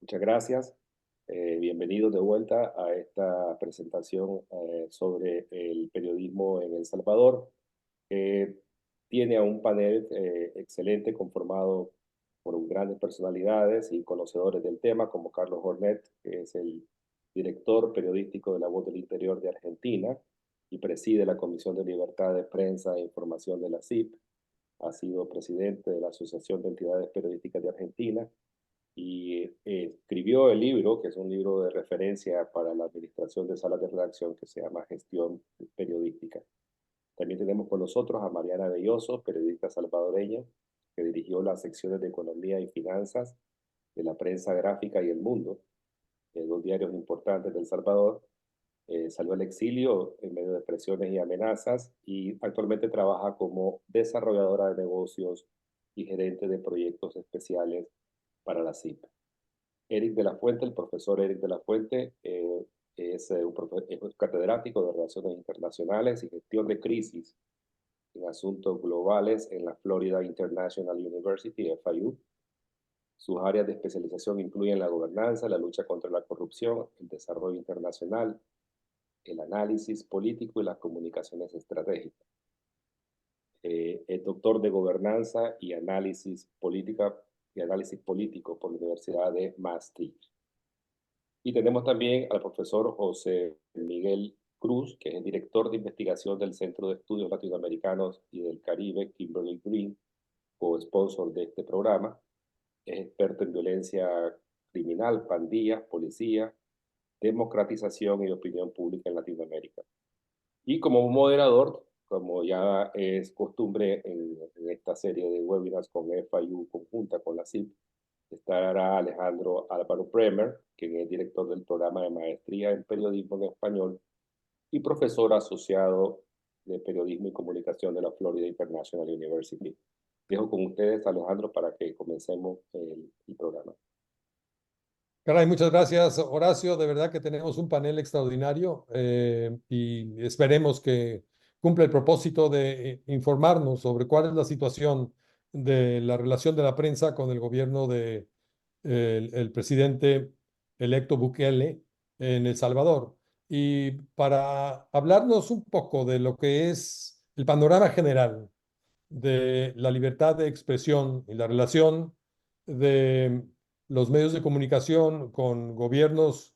Muchas gracias. Bienvenidos de vuelta a esta presentación sobre el periodismo en El Salvador. Eh, Tiene a un panel excelente conformado por grandes personalidades y conocedores del tema, como Carlos Hornet, que es el director periodístico de La Voz del Interior de Argentina y preside la Comisión de Libertad de Prensa e Información de la CIP. Ha sido presidente de la Asociación de Entidades Periodísticas de Argentina y escribió el libro, que es un libro de referencia para la administración de salas de redacción, que se llama Gestión Periodística. También tenemos con nosotros a Mariana Belloso, periodista salvadoreña, que dirigió las secciones de Economía y Finanzas de la Prensa Gráfica y El Mundo, dos diarios importantes de El Salvador. Salió al exilio en medio de presiones y amenazas y actualmente trabaja como desarrolladora de negocios y gerente de proyectos especiales para la CIP. Eric de la Fuente, el profesor Eric de la Fuente, es un catedrático de Relaciones Internacionales y Gestión de Crisis en Asuntos Globales en la Florida International University, FIU. Sus áreas de especialización incluyen la gobernanza, la lucha contra la corrupción, el desarrollo internacional, el análisis político y las comunicaciones estratégicas. Es doctor de gobernanza y análisis político por la Universidad de Maastricht. Y tenemos también al profesor José Miguel Cruz, que es el director de investigación del Centro de Estudios Latinoamericanos y del Caribe, Kimberly Green, co-sponsor de este programa. Es experto en violencia criminal, pandillas, policía, democratización y opinión pública en Latinoamérica. Y como moderador, como ya es costumbre en esta serie de webinars con FIU conjunta con la CIP, estará Alejandro Álvaro Bremer, quien es director del programa de maestría en periodismo en español y profesor asociado de periodismo y comunicación de la Florida International University. Dejo con ustedes, Alejandro, para que comencemos el programa. Caray, muchas gracias, Horacio. De verdad que tenemos un panel extraordinario y esperemos que cumpla el propósito de informarnos sobre cuál es la situación de la relación de la prensa con el gobierno de el presidente electo Bukele en El Salvador. Y para hablarnos un poco de lo que es el panorama general de la libertad de expresión y la relación de los medios de comunicación con gobiernos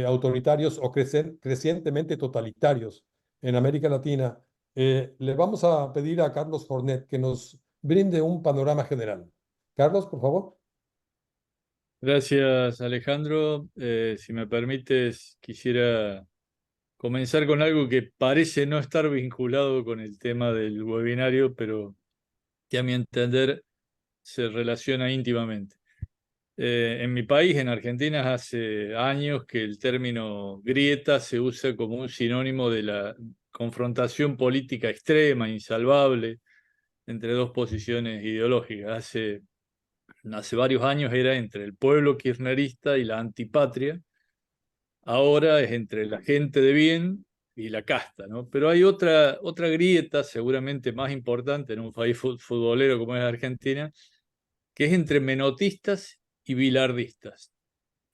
autoritarios o crecientemente totalitarios en América Latina, le vamos a pedir a Carlos Hornet que nos brinde un panorama general. Carlos, por favor. Gracias, Alejandro. Si me permites, quisiera comenzar con algo que parece no estar vinculado con el tema del webinario, pero que a mi entender se relaciona íntimamente. En mi país, en Argentina, hace años que el término grieta se usa como un sinónimo de la confrontación política extrema, insalvable, entre dos posiciones ideológicas. Hace varios años era entre el pueblo kirchnerista y la antipatria. Ahora es entre la gente de bien y la casta, ¿no? Pero hay otra grieta, seguramente más importante en un país futbolero como es Argentina, que es entre menotistas y bilardistas.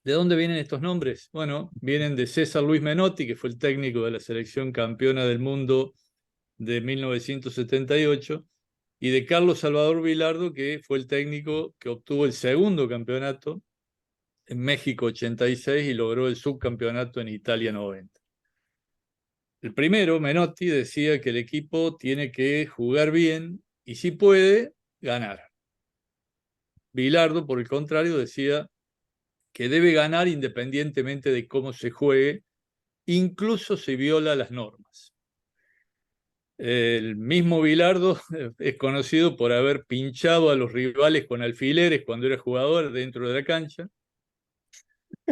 ¿De dónde vienen estos nombres? Bueno, vienen de César Luis Menotti, que fue el técnico de la selección campeona del mundo de 1978, y de Carlos Salvador Vilardo, que fue el técnico que obtuvo el segundo campeonato en México 86 y logró el subcampeonato en Italia 90. El primero, Menotti, decía que el equipo tiene que jugar bien y si puede, ganar. Vilardo, por el contrario, decía que debe ganar independientemente de cómo se juegue, incluso si viola las normas. El mismo Vilardo es conocido por haber pinchado a los rivales con alfileres cuando era jugador dentro de la cancha.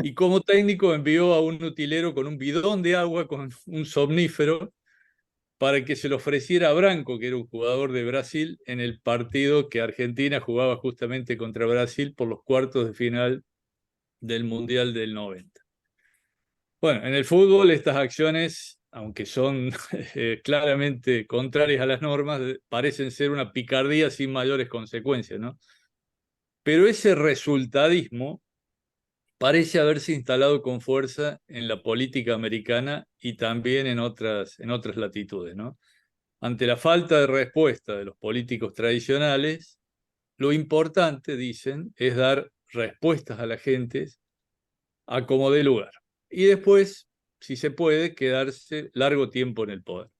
Y como técnico envió a un utilero con un bidón de agua, con un somnífero, para que se lo ofreciera a Branco, que era un jugador de Brasil, en el partido que Argentina jugaba justamente contra Brasil por los cuartos de final del Mundial del 90. Bueno, en el fútbol estas acciones, aunque son claramente contrarias a las normas, parecen ser una picardía sin mayores consecuencias, ¿no? Pero ese resultadismo parece haberse instalado con fuerza en la política americana y también en otras latitudes, ¿no? Ante la falta de respuesta de los políticos tradicionales, lo importante, dicen, es dar respuestas a la gente a como dé lugar. Y después, si se puede, quedarse largo tiempo en el poder.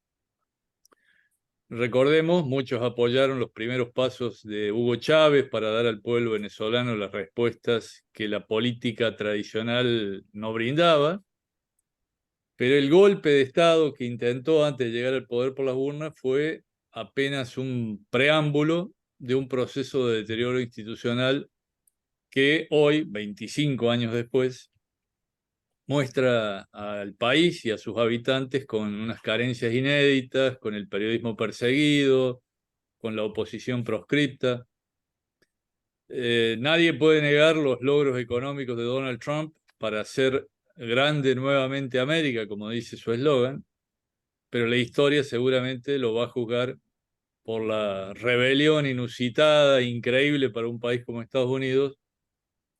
Recordemos, muchos apoyaron los primeros pasos de Hugo Chávez para dar al pueblo venezolano las respuestas que la política tradicional no brindaba, pero el golpe de Estado que intentó antes de llegar al poder por las urnas fue apenas un preámbulo de un proceso de deterioro institucional que hoy, 25 años después, muestra al país y a sus habitantes con unas carencias inéditas, con el periodismo perseguido, con la oposición proscripta. Nadie puede negar los logros económicos de Donald Trump para hacer grande nuevamente América, como dice su eslogan, pero la historia seguramente lo va a juzgar por la rebelión inusitada, increíble para un país como Estados Unidos,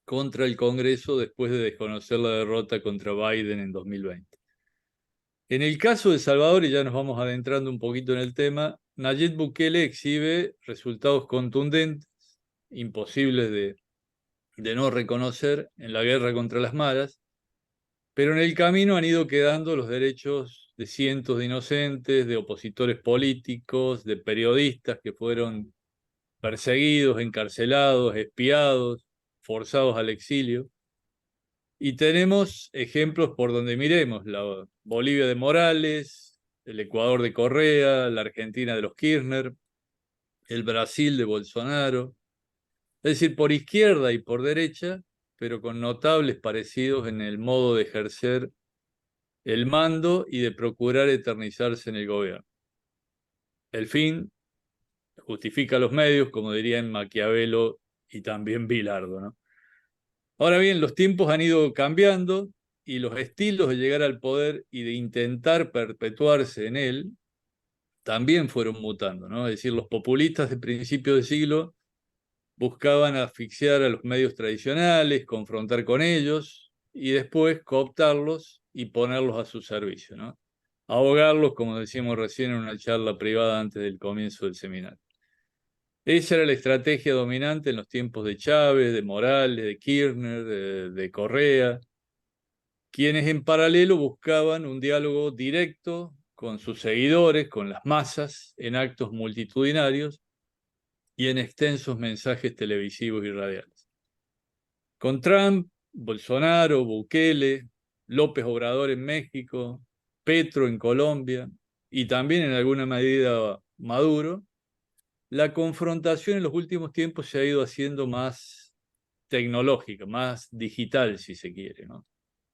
contra el Congreso después de desconocer la derrota contra Biden en 2020. En el caso de El Salvador, y ya nos vamos adentrando un poquito en el tema, Nayib Bukele exhibe resultados contundentes, imposibles de no reconocer en la guerra contra las maras, pero en el camino han ido quedando los derechos de cientos de inocentes, de opositores políticos, de periodistas que fueron perseguidos, encarcelados, espiados, forzados al exilio. Y tenemos ejemplos por donde miremos, la Bolivia de Morales, el Ecuador de Correa, la Argentina de los Kirchner, el Brasil de Bolsonaro, es decir, por izquierda y por derecha, pero con notables parecidos en el modo de ejercer el mando y de procurar eternizarse en el gobierno. El fin justifica los medios, como dirían Maquiavelo y también Bilardo, ¿no? Ahora bien, los tiempos han ido cambiando y los estilos de llegar al poder y de intentar perpetuarse en él también fueron mutando, ¿no? Es decir, los populistas de principios de siglo buscaban asfixiar a los medios tradicionales, confrontar con ellos y después cooptarlos y ponerlos a su servicio, ¿no? Ahogarlos, como decíamos recién en una charla privada antes del comienzo del seminario. Esa era la estrategia dominante en los tiempos de Chávez, de Morales, de Kirchner, de Correa, quienes en paralelo buscaban un diálogo directo con sus seguidores, con las masas, en actos multitudinarios y en extensos mensajes televisivos y radiales. Con Trump, Bolsonaro, Bukele, López Obrador en México, Petro en Colombia y también en alguna medida Maduro, la confrontación en los últimos tiempos se ha ido haciendo más tecnológica, más digital, si se quiere, ¿no?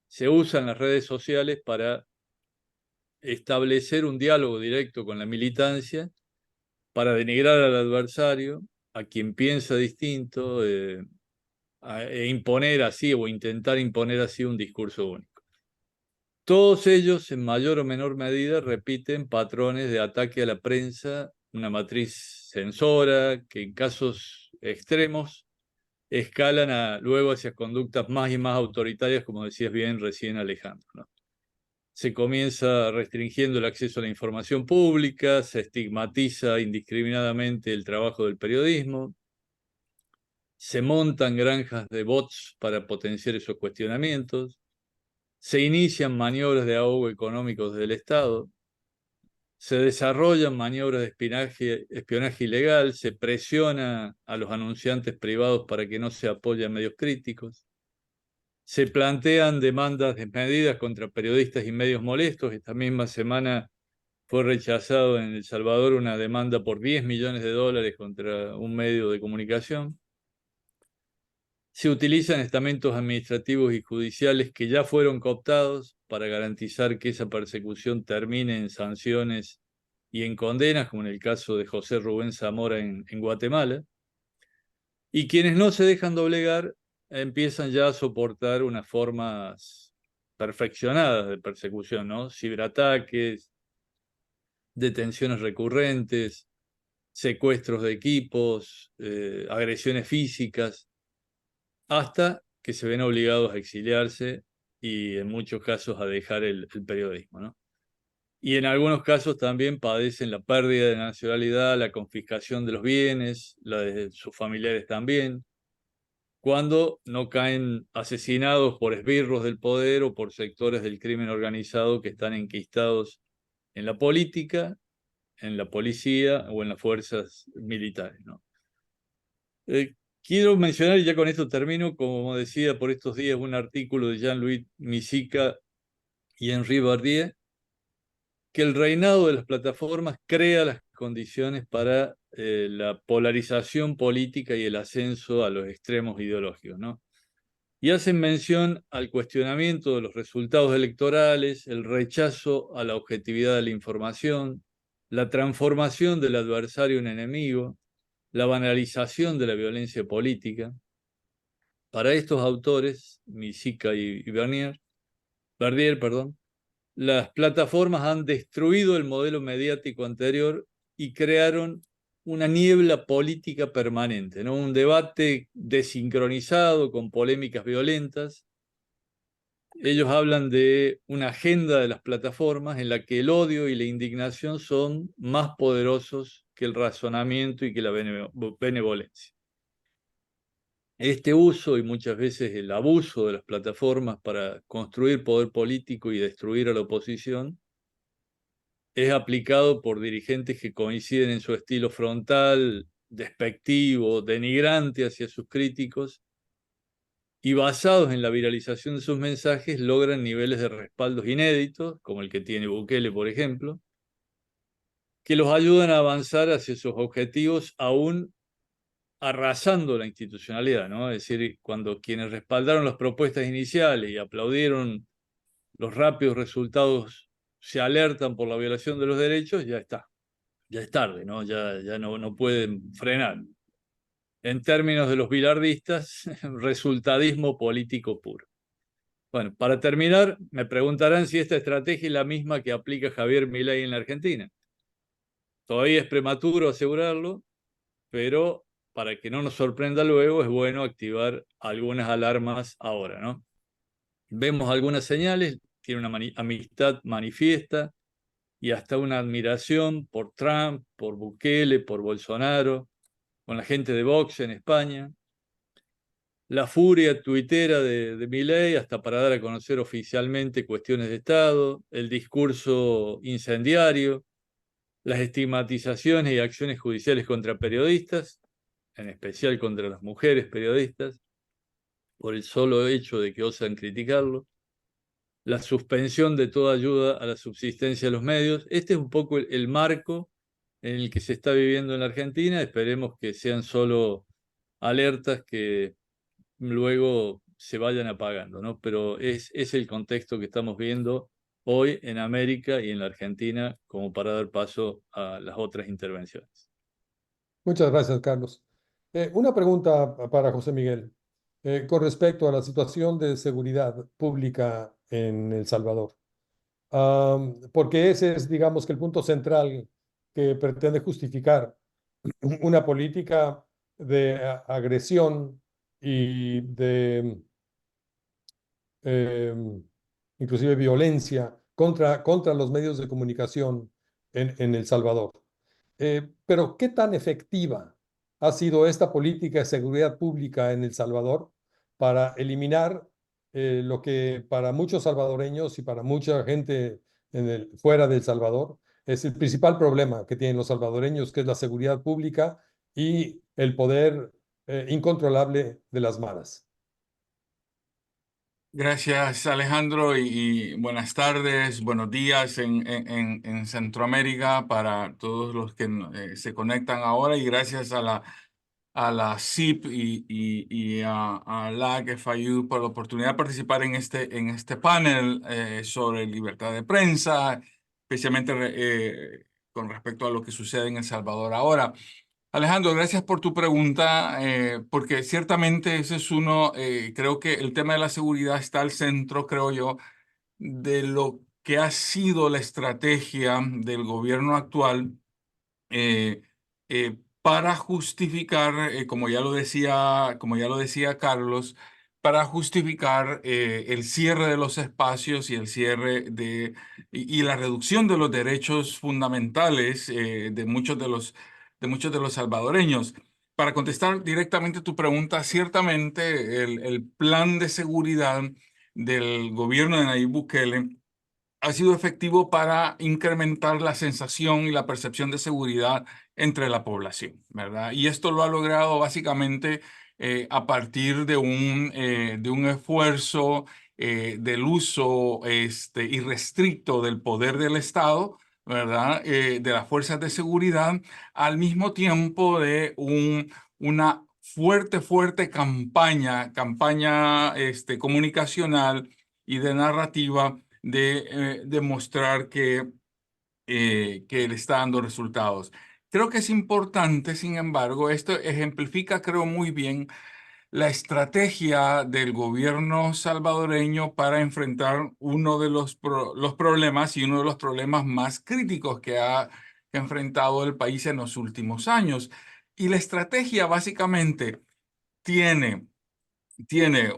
Se usan las redes sociales para establecer un diálogo directo con la militancia, para denigrar al adversario, a quien piensa distinto, e imponer así o intentar imponer así un discurso único. Todos ellos, en mayor o menor medida, repiten patrones de ataque a la prensa, una matriz censora que en casos extremos escalan luego hacia conductas más y más autoritarias, como decías bien recién Alejandro, ¿no? Se comienza restringiendo el acceso a la información pública, se estigmatiza indiscriminadamente el trabajo del periodismo, se montan granjas de bots para potenciar esos cuestionamientos, se inician maniobras de ahogo económico desde el Estado, se desarrollan maniobras de espionaje ilegal, se presiona a los anunciantes privados para que no se apoyen medios críticos, se plantean demandas desmedidas contra periodistas y medios molestos. Esta misma semana fue rechazado en El Salvador una demanda por 10 millones de dólares contra un medio de comunicación. Se utilizan estamentos administrativos y judiciales que ya fueron cooptados para garantizar que esa persecución termine en sanciones y en condenas, como en el caso de José Rubén Zamora en Guatemala. Y quienes no se dejan doblegar empiezan ya a soportar unas formas perfeccionadas de persecución, ¿no? Ciberataques, detenciones recurrentes, secuestros de equipos, agresiones físicas, hasta que se ven obligados a exiliarse y en muchos casos a dejar el periodismo, ¿no? Y en algunos casos también padecen la pérdida de nacionalidad, la confiscación de los bienes, la de sus familiares también, cuando no caen asesinados por esbirros del poder o por sectores del crimen organizado que están enquistados en la política, en la policía o en las fuerzas militares, ¿no? Quiero mencionar, y ya con esto termino, como decía por estos días, un artículo de Jean-Louis Misica y Henri Bardier, que el reinado de las plataformas crea las condiciones para la polarización política y el ascenso a los extremos ideológicos, ¿no? Y hacen mención al cuestionamiento de los resultados electorales, el rechazo a la objetividad de la información, la transformación del adversario en enemigo, la banalización de la violencia política. Para estos autores, Misica y Bardier, perdón, las plataformas han destruido el modelo mediático anterior y crearon una niebla política permanente, ¿no? Un debate desincronizado con polémicas violentas. Ellos hablan de una agenda de las plataformas en la que el odio y la indignación son más poderosos que el razonamiento y que la benevolencia. Este uso y muchas veces el abuso de las plataformas para construir poder político y destruir a la oposición es aplicado por dirigentes que coinciden en su estilo frontal, despectivo, denigrante hacia sus críticos, y basados en la viralización de sus mensajes logran niveles de respaldos inéditos, como el que tiene Bukele, por ejemplo, que los ayudan a avanzar hacia sus objetivos aún arrasando la institucionalidad, ¿no? Es decir, cuando quienes respaldaron las propuestas iniciales y aplaudieron los rápidos resultados se alertan por la violación de los derechos, ya está. Ya es tarde, ¿no? Ya no pueden frenar. En términos de los bilardistas, resultadismo político puro. Bueno, para terminar, me preguntarán si esta estrategia es la misma que aplica Javier Milei en la Argentina. Todavía es prematuro asegurarlo, pero para que no nos sorprenda luego, es bueno activar algunas alarmas ahora, ¿no? Vemos algunas señales, tiene una amistad manifiesta y hasta una admiración por Trump, por Bukele, por Bolsonaro, con la gente de Vox en España. La furia tuitera de Milei hasta para dar a conocer oficialmente cuestiones de Estado, el discurso incendiario, las estigmatizaciones y acciones judiciales contra periodistas, en especial contra las mujeres periodistas, por el solo hecho de que osan criticarlo, la suspensión de toda ayuda a la subsistencia de los medios. Este es un poco el marco en el que se está viviendo en la Argentina. Esperemos que sean solo alertas que luego se vayan apagando, ¿no? Pero es el contexto que estamos viendo hoy en América y en la Argentina como para dar paso a las otras intervenciones. Muchas gracias, Carlos. Una pregunta para José Miguel con respecto a la situación de seguridad pública en El Salvador. Porque ese es, digamos, que el punto central que pretende justificar una política de agresión y de eh, inclusive violencia contra los medios de comunicación en El Salvador. Pero, ¿qué tan efectiva ha sido esta política de seguridad pública en El Salvador para eliminar lo que para muchos salvadoreños y para mucha gente fuera de El Salvador es el principal problema que tienen los salvadoreños, que es la seguridad pública y el poder incontrolable de las maras? Gracias, Alejandro, y buenas tardes, buenos días en Centroamérica para todos los que se conectan ahora y gracias a la CIP y a LAC FIU por la oportunidad de participar en este panel sobre libertad de prensa, especialmente con respecto a lo que sucede en El Salvador ahora. Alejandro, gracias por tu pregunta, porque ciertamente ese es creo que el tema de la seguridad está al centro, creo yo, de lo que ha sido la estrategia del gobierno actual para justificar, como ya lo decía Carlos, para justificar el cierre de los espacios y el cierre y la reducción de los derechos fundamentales de muchos de los salvadoreños. Para contestar directamente tu pregunta, ciertamente el plan de seguridad del gobierno de Nayib Bukele ha sido efectivo para incrementar la sensación y la percepción de seguridad entre la población, ¿verdad? Y esto lo ha logrado básicamente a partir de un esfuerzo del uso irrestricto del poder del Estado, ¿verdad? De las fuerzas de seguridad, al mismo tiempo de una fuerte campaña comunicacional y de narrativa de demostrar que le está dando resultados. Creo que es importante, sin embargo, esto ejemplifica, creo, muy bien la estrategia del gobierno salvadoreño para enfrentar uno de los problemas y uno de los problemas más críticos que ha enfrentado el país en los últimos años. Y la estrategia básicamente tiene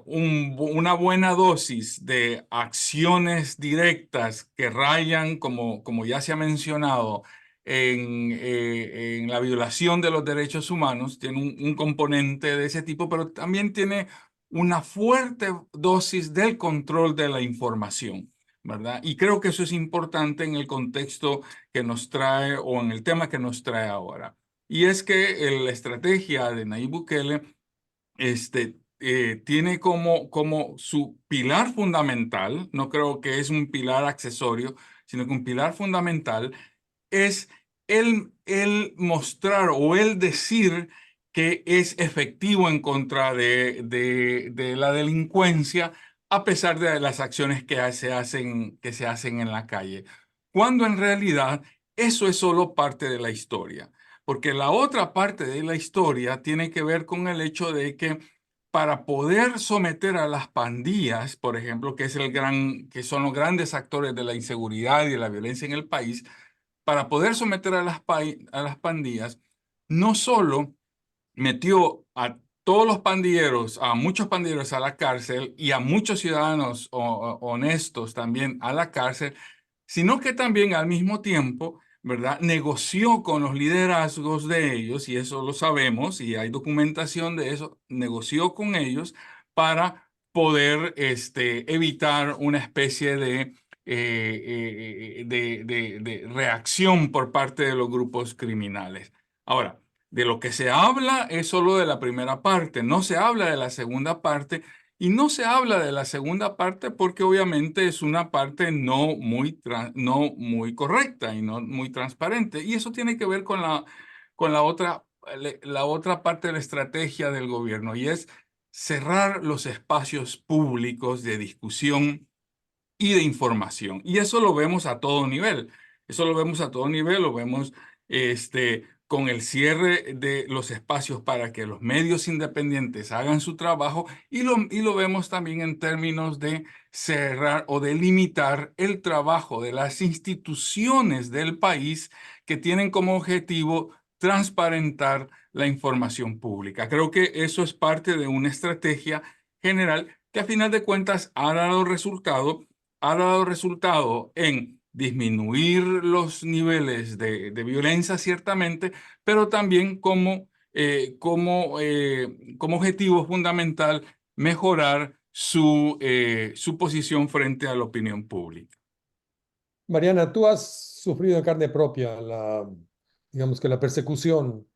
una buena dosis de acciones directas que rayan, como ya se ha mencionado, en la violación de los derechos humanos. Tiene un componente de ese tipo, pero también tiene una fuerte dosis del control de la información, ¿verdad? Y creo que eso es importante en el contexto que nos trae o en el tema que nos trae ahora. Y es que la estrategia de Nayib Bukele tiene como su pilar fundamental, no creo que es un pilar accesorio, sino que un pilar fundamental es el mostrar o el decir que es efectivo en contra de la delincuencia, a pesar de las acciones que se hacen en la calle, cuando en realidad eso es solo parte de la historia. Porque la otra parte de la historia tiene que ver con el hecho de que para poder someter a las pandillas, por ejemplo, que son los grandes actores de la inseguridad y de la violencia en el país, para poder someter a las pandillas, no solo metió a todos los pandilleros, a muchos pandilleros a la cárcel y a muchos ciudadanos honestos también a la cárcel, sino que también al mismo tiempo, ¿verdad? Negoció con los liderazgos de ellos, y eso lo sabemos, y hay documentación de eso, negoció con ellos para poder evitar una especie de reacción por parte de los grupos criminales. Ahora, de lo que se habla es solo de la primera parte, no se habla de la segunda parte, y no se habla de la segunda parte porque obviamente es una parte no muy correcta y no muy transparente. Y eso tiene que ver con la otra parte de la estrategia del gobierno, y es cerrar los espacios públicos de discusión y de información. Y eso lo vemos a todo nivel. Eso lo vemos a todo nivel, lo vemos con el cierre de los espacios para que los medios independientes hagan su trabajo, y lo vemos también en términos de cerrar o de limitar el trabajo de las instituciones del país que tienen como objetivo transparentar la información pública. Creo que eso es parte de una estrategia general que a final de cuentas ha dado resultado en disminuir los niveles de violencia, ciertamente, pero también como objetivo fundamental mejorar su posición frente a la opinión pública. Mariana, tú has sufrido en carne propia digamos que la persecución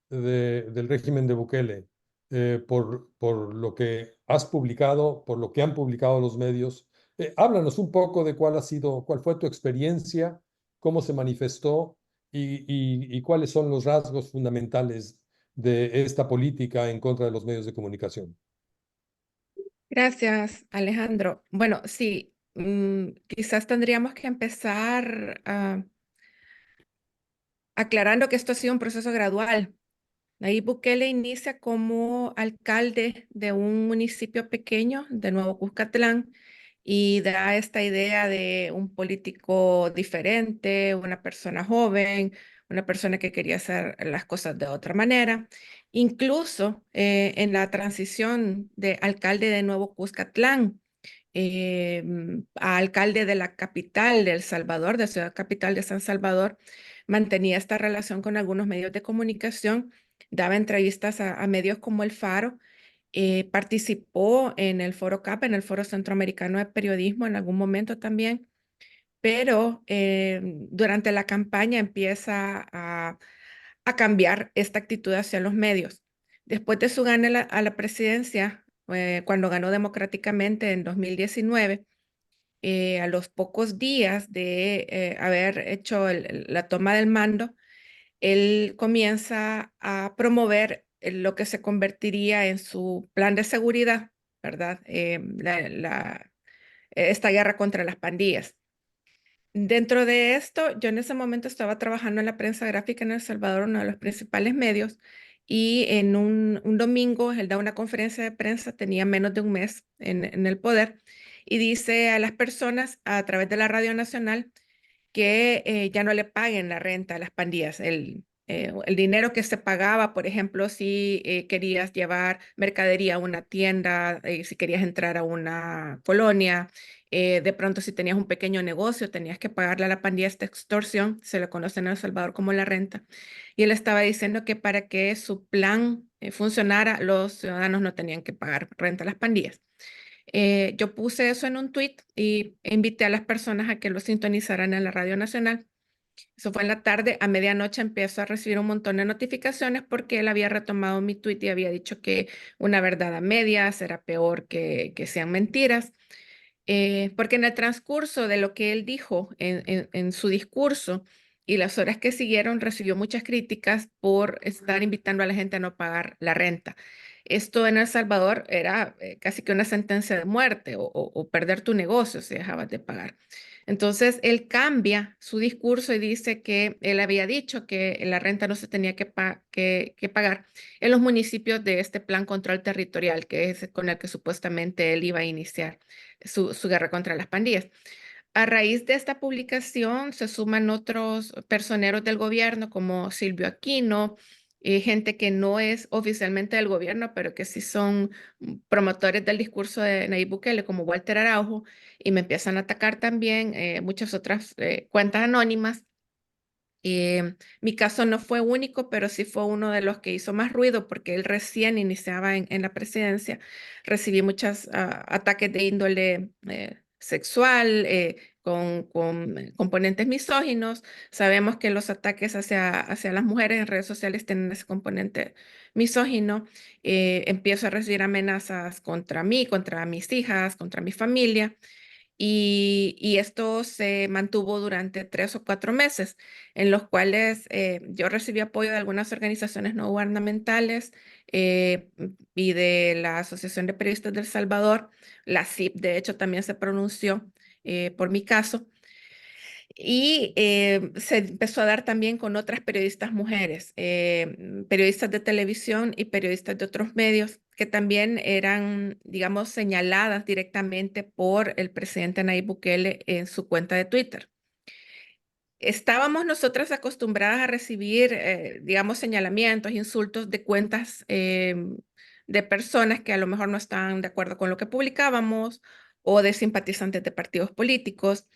del régimen de Bukele por lo que has publicado, por lo que han publicado los medios. Háblanos un poco de cuál fue tu experiencia, cómo se manifestó y cuáles son los rasgos fundamentales de esta política en contra de los medios de comunicación. Gracias, Alejandro. Bueno, sí, quizás tendríamos que empezar aclarando que esto ha sido un proceso gradual. Nayib Bukele inicia como alcalde de un municipio pequeño de Nuevo Cuscatlán y da esta idea de un político diferente, una persona joven, una persona que quería hacer las cosas de otra manera. Incluso en la transición de alcalde de Nuevo Cuscatlán a alcalde de la capital de El Salvador, de ciudad capital de San Salvador, mantenía esta relación con algunos medios de comunicación, daba entrevistas a medios como El Faro, participó en el Foro CAP, en el Foro Centroamericano de Periodismo en algún momento también, pero durante la campaña empieza a cambiar esta actitud hacia los medios. Después de su gane a la presidencia, cuando ganó democráticamente en 2019, a los pocos días de haber hecho la toma del mando, él comienza a promover lo que se convertiría en su plan de seguridad, ¿verdad? Esta guerra contra las pandillas. Dentro de esto, yo en ese momento estaba trabajando en la prensa gráfica en El Salvador, uno de los principales medios, y en un domingo él da una conferencia de prensa, tenía menos de un mes en el poder, y dice a las personas a través de la Radio Nacional que ya no le paguen la renta a las pandillas. El dinero que se pagaba, por ejemplo, si querías llevar mercadería a una tienda, si querías entrar a una colonia, de pronto si tenías un pequeño negocio, tenías que pagarle a la pandilla esta extorsión, se lo conocen en El Salvador como la renta. Y él estaba diciendo que para que su plan funcionara, los ciudadanos no tenían que pagar renta a las pandillas. Yo puse eso en un tweet y invité a las personas a que lo sintonizaran en la Radio Nacional. Eso fue en la tarde. A medianoche empiezo a recibir un montón de notificaciones porque él había retomado mi tweet y había dicho que una verdad a medias era peor que sean mentiras. Porque en el transcurso de lo que él dijo en su discurso y las horas que siguieron, recibió muchas críticas por estar invitando a la gente a no pagar la renta. Esto en El Salvador era casi que una sentencia de muerte o perder tu negocio si dejabas de pagar. Entonces, él cambia su discurso y dice que él había dicho que la renta no se tenía que pagar en los municipios de este plan control territorial, que es con el que supuestamente él iba a iniciar su guerra contra las pandillas. A raíz de esta publicación se suman otros personeros del gobierno como Silvio Aquino, gente que no es oficialmente del gobierno, pero que sí son promotores del discurso de Nayib Bukele, como Walter Araujo, y me empiezan a atacar también muchas otras cuentas anónimas. Mi caso no fue único, pero sí fue uno de los que hizo más ruido porque él recién iniciaba en la presidencia. Recibí muchos ataques de índole sexual, con componentes misóginos. Sabemos que los ataques hacia las mujeres en redes sociales tienen ese componente misógino. Empiezo a recibir amenazas contra mí, contra mis hijas, contra mi familia. Y esto se mantuvo durante 3 o 4 meses, en los cuales yo recibí apoyo de algunas organizaciones no gubernamentales y de la Asociación de Periodistas del Salvador. La CIP, de hecho, también se pronunció por mi caso. Y se empezó a dar también con otras periodistas mujeres, periodistas de televisión y periodistas de otros medios que también eran, digamos, señaladas directamente por el presidente Nayib Bukele en su cuenta de Twitter. Estábamos nosotras acostumbradas a recibir, digamos, señalamientos, insultos de cuentas de personas que a lo mejor no estaban de acuerdo con lo que publicábamos o de simpatizantes de partidos políticos,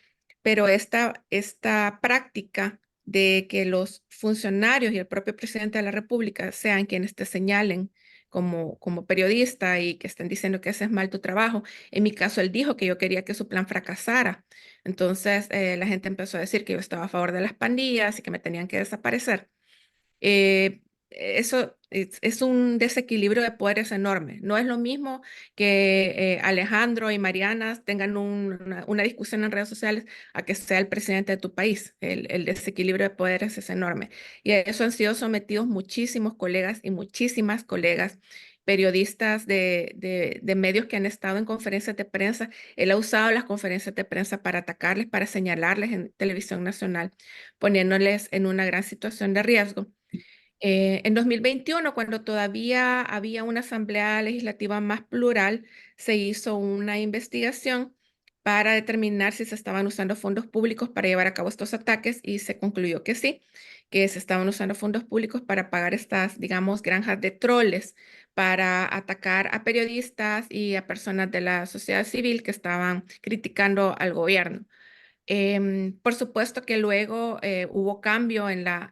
pero esta práctica de que los funcionarios y el propio presidente de la República sean quienes te señalen como periodista y que estén diciendo que haces mal tu trabajo. En mi caso, él dijo que yo quería que su plan fracasara. Entonces, la gente empezó a decir que yo estaba a favor de las pandillas y que me tenían que desaparecer. Eso es un desequilibrio de poderes enorme. No es lo mismo que Alejandro y Mariana tengan una discusión en redes sociales a que sea el presidente de tu país. El desequilibrio de poderes es enorme. Y a eso han sido sometidos muchísimos colegas y muchísimas colegas periodistas de medios que han estado en conferencias de prensa. Él ha usado las conferencias de prensa para atacarles, para señalarles en televisión nacional, poniéndoles en una gran situación de riesgo. En 2021, cuando todavía había una asamblea legislativa más plural, se hizo una investigación para determinar si se estaban usando fondos públicos para llevar a cabo estos ataques y se concluyó que sí, que se estaban usando fondos públicos para pagar estas, digamos, granjas de troles para atacar a periodistas y a personas de la sociedad civil que estaban criticando al gobierno. Por supuesto que luego hubo cambio en la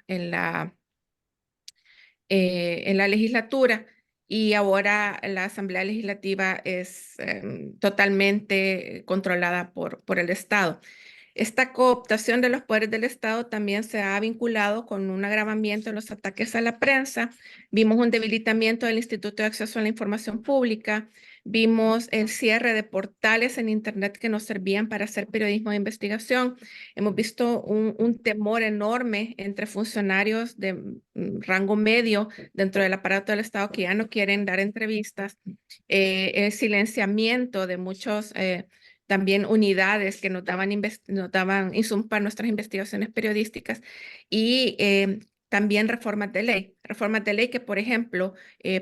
legislatura y ahora la Asamblea Legislativa es totalmente controlada por el Estado. Esta cooptación de los poderes del Estado también se ha vinculado con un agravamiento en los ataques a la prensa. Vimos un debilitamiento del Instituto de Acceso a la Información Pública. Vimos el cierre de portales en Internet que nos servían para hacer periodismo de investigación. Hemos visto un temor enorme entre funcionarios de rango medio dentro del aparato del Estado que ya no quieren dar entrevistas. El silenciamiento de muchos también unidades que nos daban insumos para nuestras investigaciones periodísticas y también reformas de ley que, por ejemplo,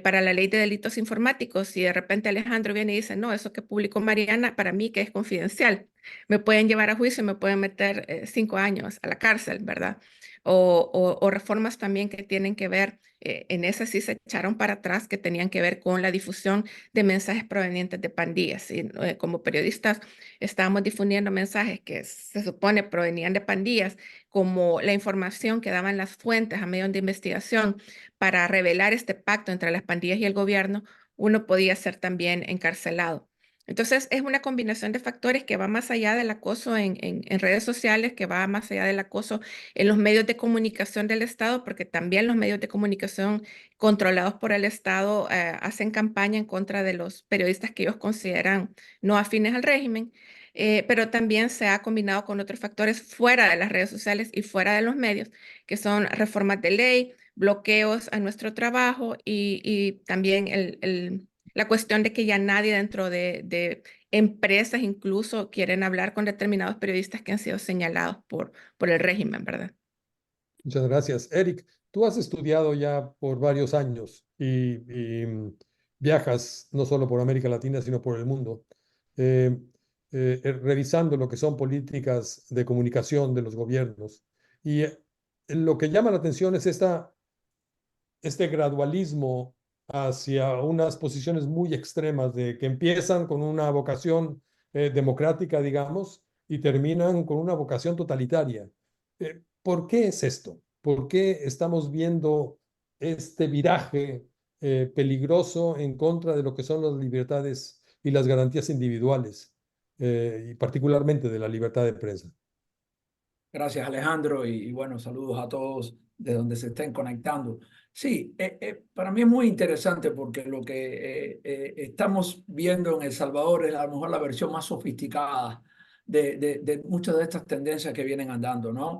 para la ley de delitos informáticos, si de repente Alejandro viene y dice, no, eso que publicó Mariana, para mí que es confidencial, me pueden llevar a juicio, me pueden meter 5 años a la cárcel, ¿verdad? O reformas también que tienen que ver, en esas sí se echaron para atrás, que tenían que ver con la difusión de mensajes provenientes de pandillas. Y como periodistas estábamos difundiendo mensajes que se supone provenían de pandillas, como la información que daban las fuentes a medios de investigación para revelar este pacto entre las pandillas y el gobierno, uno podía ser también encarcelado. Entonces, es una combinación de factores que va más allá del acoso en redes sociales, que va más allá del acoso en los medios de comunicación del Estado, porque también los medios de comunicación controlados por el Estado hacen campaña en contra de los periodistas que ellos consideran no afines al régimen, pero también se ha combinado con otros factores fuera de las redes sociales y fuera de los medios, que son reformas de ley, bloqueos a nuestro trabajo y también la cuestión de que ya nadie dentro de empresas incluso quieren hablar con determinados periodistas que han sido señalados por el régimen, ¿verdad? Muchas gracias. Eric, tú has estudiado ya por varios años viajas no solo por América Latina, sino por el mundo, eh, revisando lo que son políticas de comunicación de los gobiernos. Y lo que llama la atención es este gradualismo hacia unas posiciones muy extremas de que empiezan con una vocación democrática, digamos, y terminan con una vocación totalitaria. ¿Por qué es esto? ¿Por qué estamos viendo este viraje peligroso en contra de lo que son las libertades y las garantías individuales, y particularmente de la libertad de prensa? Gracias, Alejandro, y bueno, saludos a todos de donde se estén conectando. Sí, para mí es muy interesante porque lo que estamos viendo en El Salvador es a lo mejor la versión más sofisticada de muchas de estas tendencias que vienen andando, ¿no?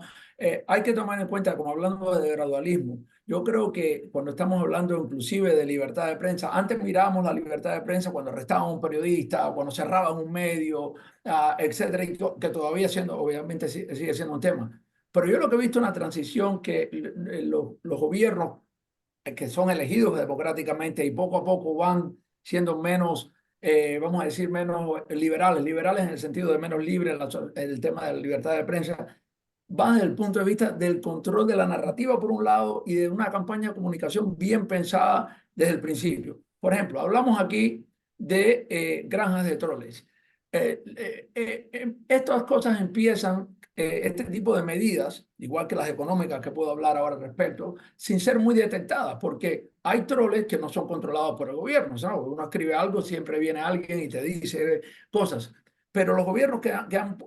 Hay que tomar en cuenta, como hablando de gradualismo, yo creo que cuando estamos hablando inclusive de libertad de prensa, antes mirábamos la libertad de prensa cuando arrestaban a un periodista, cuando cerraban un medio, etcétera, y que todavía siendo, obviamente sigue siendo un tema. Pero yo lo que he visto es una transición que los gobiernos que son elegidos democráticamente y poco a poco van siendo menos, vamos a decir, menos liberales en el sentido de menos libres en el tema de la libertad de prensa, van desde el punto de vista del control de la narrativa por un lado y de una campaña de comunicación bien pensada desde el principio. Por ejemplo, hablamos aquí de granjas de troles. Estas cosas empiezan, este tipo de medidas, igual que las económicas que puedo hablar ahora al respecto, sin ser muy detectadas, porque hay troles que no son controlados por el gobierno, ¿sabes? Uno escribe algo, siempre viene alguien y te dice cosas. Pero los gobiernos que han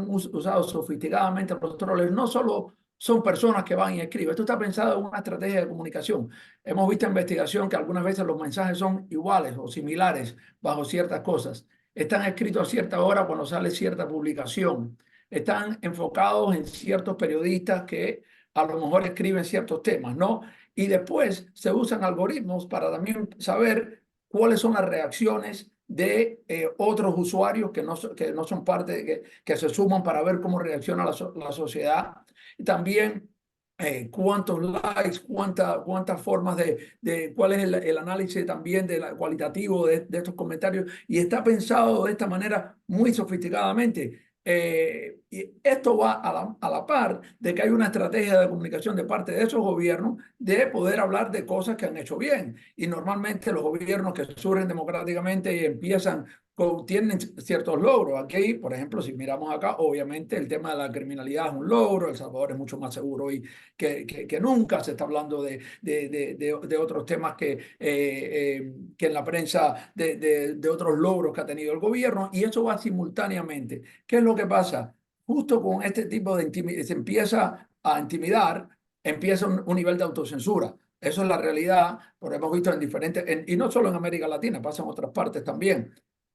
usado sofisticadamente los troles no solo son personas que van y escriben. Esto está pensado en una estrategia de comunicación. Hemos visto en investigación que algunas veces los mensajes son iguales o similares bajo ciertas cosas. Están escritos a cierta hora cuando sale cierta publicación. Están enfocados en ciertos periodistas que a lo mejor escriben ciertos temas, ¿no? Y después se usan algoritmos para también saber cuáles son las reacciones de otros usuarios que no son parte, que se suman para ver cómo reacciona la sociedad. Y también cuántos likes, cuántas formas cuál es el análisis también cualitativo de estos comentarios. Y está pensado de esta manera muy sofisticadamente. y esto va a la par de que hay una estrategia de comunicación de parte de esos gobiernos de poder hablar de cosas que han hecho bien. Y normalmente los gobiernos que surgen democráticamente y empiezan tienen ciertos logros. Aquí, por ejemplo, si miramos acá, obviamente el tema de la criminalidad es un logro. El Salvador es mucho más seguro hoy que nunca. Se está hablando de otros temas que en la prensa, de otros logros que ha tenido el gobierno, y eso va simultáneamente. ¿Qué es lo que pasa? Justo con este tipo de intimidad, se empieza a intimidar, empieza un nivel de autocensura. Eso es la realidad, porque hemos visto en diferentes, y no solo en América Latina, pasa en otras partes también.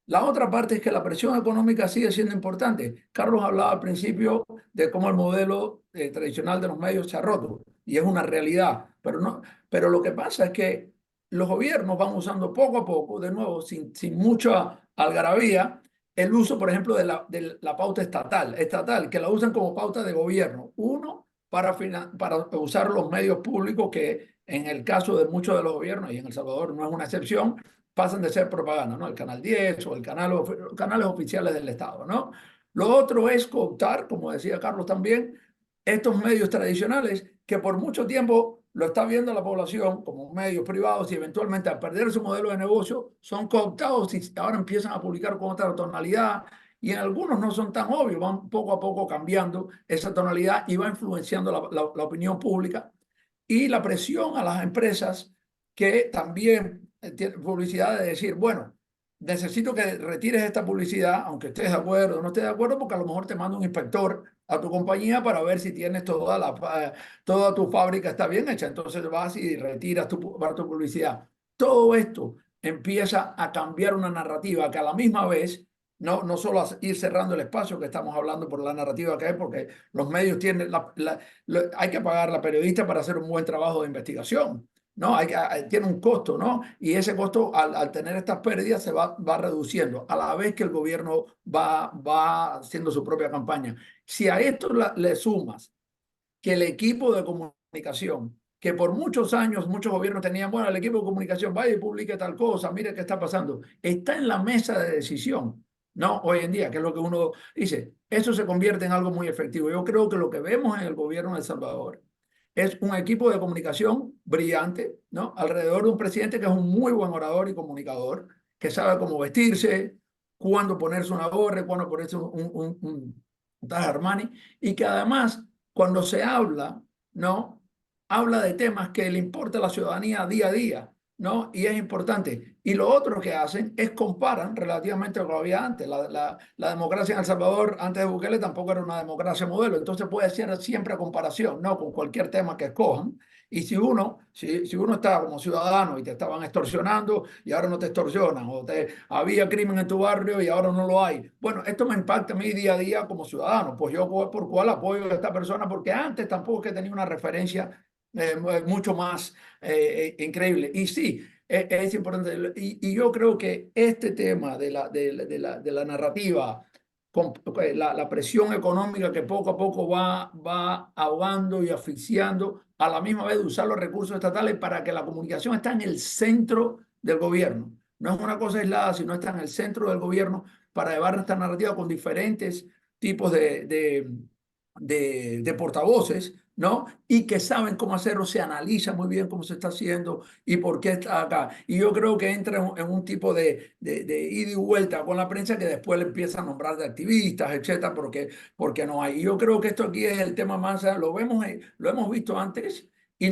La otra parte es que la presión económica sigue siendo importante. Carlos hablaba al principio de cómo el modelo tradicional de los medios se ha roto, y es una realidad, pero lo que pasa es que los gobiernos van usando poco a poco, de nuevo, sin mucha algarabía, el uso, por ejemplo, de la pauta estatal, que la usan como pauta de gobierno. Uno, para usar los medios públicos, que en el caso de muchos de los gobiernos, y en El Salvador no es una excepción, pasan de ser propaganda, ¿no? El Canal 10 o canales oficiales del Estado, ¿no? Lo otro es cooptar, como decía Carlos también, estos medios tradicionales que por mucho tiempo lo está viendo la población como medios privados, y eventualmente al perder su modelo de negocio son cooptados y ahora empiezan a publicar con otra tonalidad, y en algunos no son tan obvios, van poco a poco cambiando esa tonalidad y va influenciando la opinión pública y la presión a las empresas que también tienen publicidad, de decir, bueno, necesito que retires esta publicidad, aunque estés de acuerdo o no estés de acuerdo, porque a lo mejor te manda un inspector a tu compañía para ver si tienes toda tu fábrica está bien hecha. Entonces vas y retiras tu publicidad. Todo esto empieza a cambiar una narrativa que a la misma vez, no solo a ir cerrando el espacio que estamos hablando por la narrativa que hay, porque los medios tienen, hay que pagar a la periodista para hacer un buen trabajo de investigación, ¿no? Tiene un costo, ¿no? Y ese costo, al tener estas pérdidas, se va reduciendo a la vez que el gobierno va haciendo su propia campaña. Si a esto le sumas que el equipo de comunicación, que por muchos años muchos gobiernos tenían, bueno, el equipo de comunicación vaya y publique tal cosa, mire qué está pasando, está en la mesa de decisión, ¿no? Hoy en día, que es lo que uno dice, eso se convierte en algo muy efectivo. Yo creo que lo que vemos en el gobierno de El Salvador es un equipo de comunicación brillante, ¿no? Alrededor de un presidente que es un muy buen orador y comunicador, que sabe cómo vestirse, cuándo ponerse una gorra, cuándo ponerse un traje Armani, y que además, cuando se habla, ¿no? Habla de temas que le importa a la ciudadanía día a día, ¿no? Y es importante. Y lo otro que hacen es comparan relativamente a lo que había antes. La democracia en El Salvador, antes de Bukele, tampoco era una democracia modelo. Entonces puede ser siempre a comparación, ¿no? Con cualquier tema que escojan. Y si uno está como ciudadano y te estaban extorsionando y ahora no te extorsionan, o había crimen en tu barrio y ahora no lo hay. Bueno, esto me impacta a mí día a día como ciudadano. Pues yo por cuál apoyo a esta persona, porque antes tampoco es que tenía una referencia mucho más increíble. Y sí, es importante. Y yo creo que este tema de la narrativa, con la presión económica que poco a poco va ahogando y asfixiando, a la misma vez de usar los recursos estatales para que la comunicación está en el centro del gobierno. No es una cosa aislada, sino está en el centro del gobierno para llevar esta narrativa con diferentes tipos de portavoces, ¿no? Y que saben cómo hacerlo, se analiza muy bien cómo se está haciendo y por qué está acá. Y yo creo que entra en un tipo de ida y vuelta con la prensa, que después le empieza a nombrar de activistas, etcétera, porque no hay. Y yo creo que esto aquí es el tema más, lo hemos visto antes. Y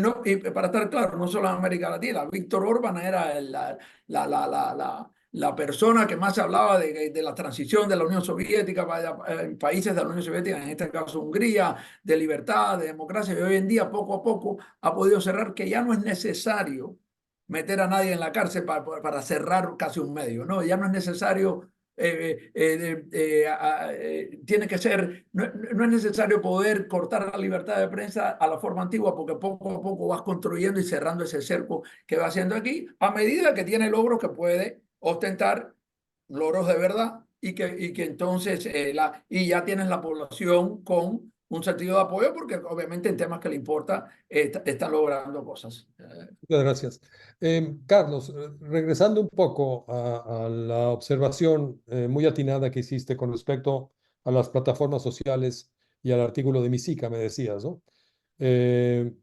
para estar claro, no solo en América Latina, Víctor Orbán era la persona que más hablaba de la transición de la Unión Soviética en países de la Unión Soviética, en este caso Hungría, de libertad, de democracia, y hoy en día poco a poco ha podido cerrar, que ya no es necesario meter a nadie en la cárcel para cerrar casi un medio, ¿no? Ya no es necesario, tiene que ser, no es necesario poder cortar la libertad de prensa a la forma antigua, porque poco a poco vas construyendo y cerrando ese cerco que va haciendo aquí, a medida que tiene logros que puede ostentar, logros de verdad, y que entonces y ya tienes la población con un sentido de apoyo, porque obviamente en temas que le importa están logrando cosas. Muchas gracias. Carlos, regresando un poco a la observación muy atinada que hiciste con respecto a las plataformas sociales y al artículo de Misica, me decías, ¿no? Eh,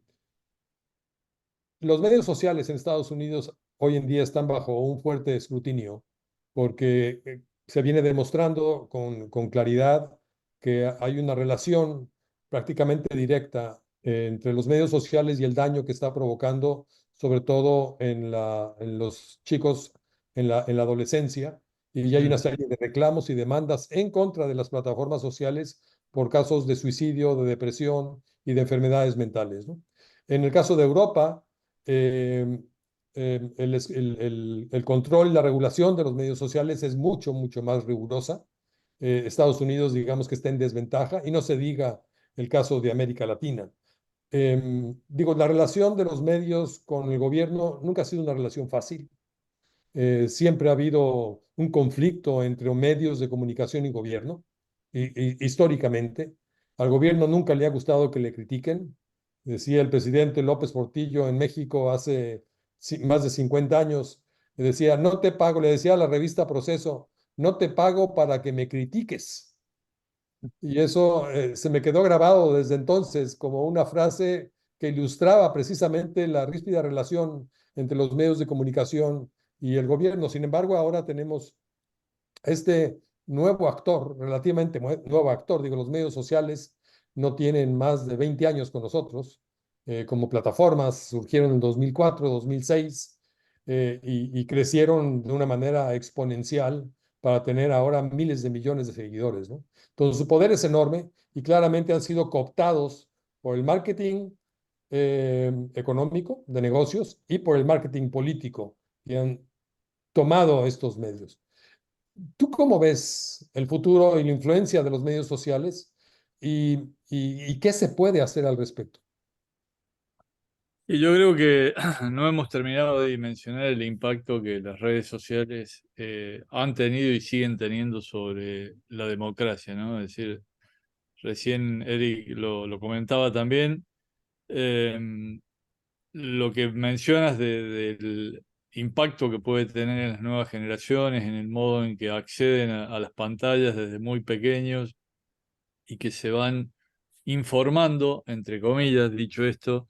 los medios sociales en Estados Unidos hoy en día están bajo un fuerte escrutinio porque se viene demostrando con claridad que hay una relación prácticamente directa entre los medios sociales y el daño que está provocando, sobre todo en los chicos en la adolescencia. Y ya hay una serie de reclamos y demandas en contra de las plataformas sociales por casos de suicidio, de depresión y de enfermedades mentales, ¿no? En el caso de Europa, eh, el control y la regulación de los medios sociales es mucho, mucho más rigurosa. Estados Unidos, digamos que está en desventaja, y no se diga el caso de América Latina. Digo, la relación de los medios con el gobierno nunca ha sido una relación fácil. Siempre ha habido un conflicto entre medios de comunicación y gobierno, históricamente. Al gobierno nunca le ha gustado que le critiquen. Decía el presidente López Portillo en México hace más de 50 años, decía, no te pago, le decía a la revista Proceso, no te pago para que me critiques. Y eso se me quedó grabado desde entonces como una frase que ilustraba precisamente la ríspida relación entre los medios de comunicación y el gobierno. Sin embargo, ahora tenemos este nuevo actor, relativamente nuevo actor, digo, los medios sociales no tienen más de 20 años con nosotros, como plataformas, surgieron en 2004, 2006, y crecieron de una manera exponencial para tener ahora miles de millones de seguidores, ¿no? Entonces, su poder es enorme y claramente han sido cooptados por el marketing económico de negocios y por el marketing político, que han tomado estos medios. ¿Tú cómo ves el futuro y la influencia de los medios sociales y qué se puede hacer al respecto? Y yo creo que no hemos terminado de dimensionar el impacto que las redes sociales han tenido y siguen teniendo sobre la democracia, ¿no? Es decir, recién Eric lo comentaba también, lo que mencionas del impacto que puede tener en las nuevas generaciones, en el modo en que acceden a las pantallas desde muy pequeños y que se van informando, entre comillas, dicho esto,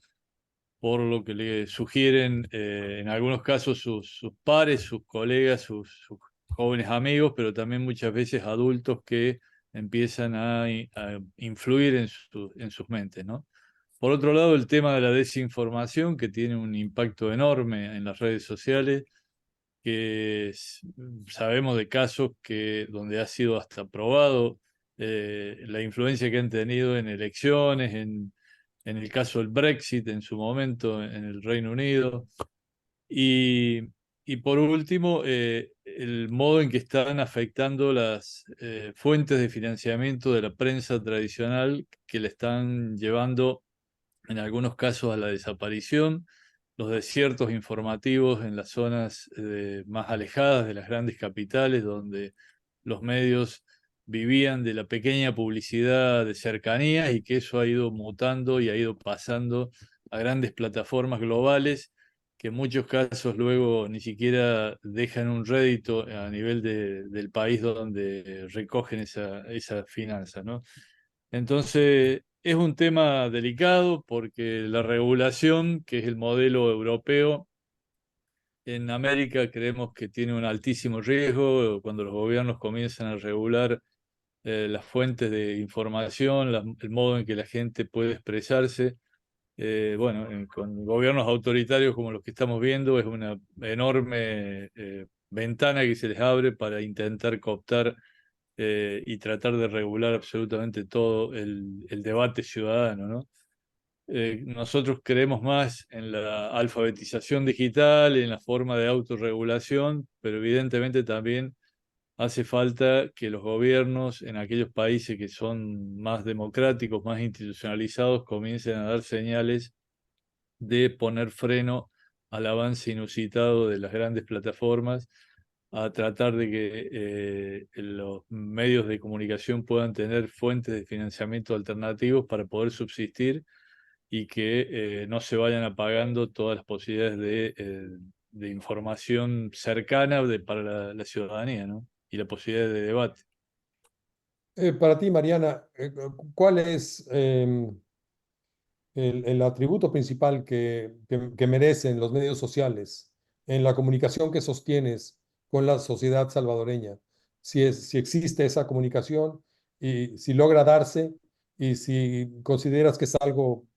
por lo que le sugieren en algunos casos sus pares, sus colegas, sus jóvenes amigos, pero también muchas veces adultos que empiezan a influir en sus mentes, ¿no? Por otro lado, el tema de la desinformación, que tiene un impacto enorme en las redes sociales, que sabemos de casos donde ha sido hasta probado la influencia que han tenido en elecciones, en el caso del Brexit en su momento en el Reino Unido. Y, y por último, el modo en que están afectando las fuentes de financiamiento de la prensa tradicional que le están llevando en algunos casos a la desaparición, los desiertos informativos en las zonas más alejadas de las grandes capitales, donde los medios vivían de la pequeña publicidad de cercanías y que eso ha ido mutando y ha ido pasando a grandes plataformas globales que en muchos casos luego ni siquiera dejan un rédito a nivel del país donde recogen esa finanza, ¿no? Entonces, es un tema delicado porque la regulación, que es el modelo europeo, en América creemos que tiene un altísimo riesgo cuando los gobiernos comienzan a regular las fuentes de información, el modo en que la gente puede expresarse. Bueno, con gobiernos autoritarios como los que estamos viendo, es una enorme ventana que se les abre para intentar cooptar y tratar de regular absolutamente todo el debate ciudadano, ¿no? Nosotros creemos más en la alfabetización digital, en la forma de autorregulación, pero evidentemente también hace falta que los gobiernos en aquellos países que son más democráticos, más institucionalizados, comiencen a dar señales de poner freno al avance inusitado de las grandes plataformas, a tratar de que los medios de comunicación puedan tener fuentes de financiamiento alternativos para poder subsistir y que no se vayan apagando todas las posibilidades de información cercana para la ciudadanía, ¿no? Y la posibilidad de debate. Para ti, Mariana, ¿cuál es el atributo principal que merecen los medios sociales en la comunicación que sostienes con la sociedad salvadoreña? Si existe esa comunicación y si logra darse y si consideras que es algo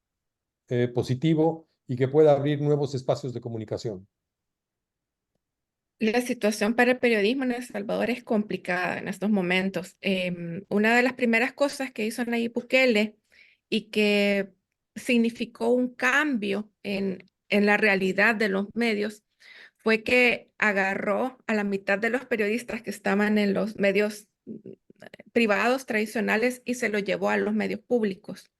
positivo y que pueda abrir nuevos espacios de comunicación. La situación para el periodismo en El Salvador es complicada en estos momentos. Una de las primeras cosas que hizo Nayib Bukele y que significó un cambio en la realidad de los medios fue que agarró a la mitad de los periodistas que estaban en los medios privados tradicionales y se los llevó a los medios públicos.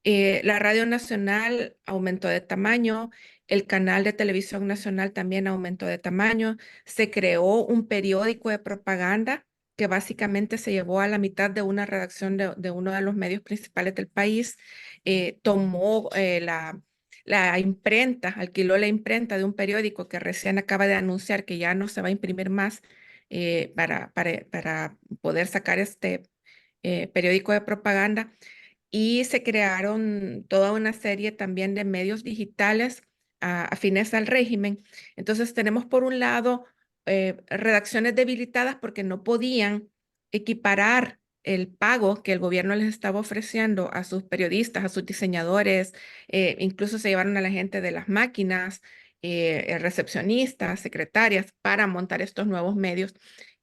La Radio Nacional aumentó de tamaño, el canal de televisión nacional también aumentó de tamaño, se creó un periódico de propaganda que básicamente se llevó a la mitad de una redacción de uno de los medios principales del país, tomó la imprenta, alquiló la imprenta de un periódico que recién acaba de anunciar que ya no se va a imprimir más para poder sacar este periódico de propaganda y se crearon toda una serie también de medios digitales afines al régimen. Entonces tenemos por un lado redacciones debilitadas porque no podían equiparar el pago que el gobierno les estaba ofreciendo a sus periodistas, a sus diseñadores, incluso se llevaron a la gente de las máquinas, recepcionistas, secretarias, para montar estos nuevos medios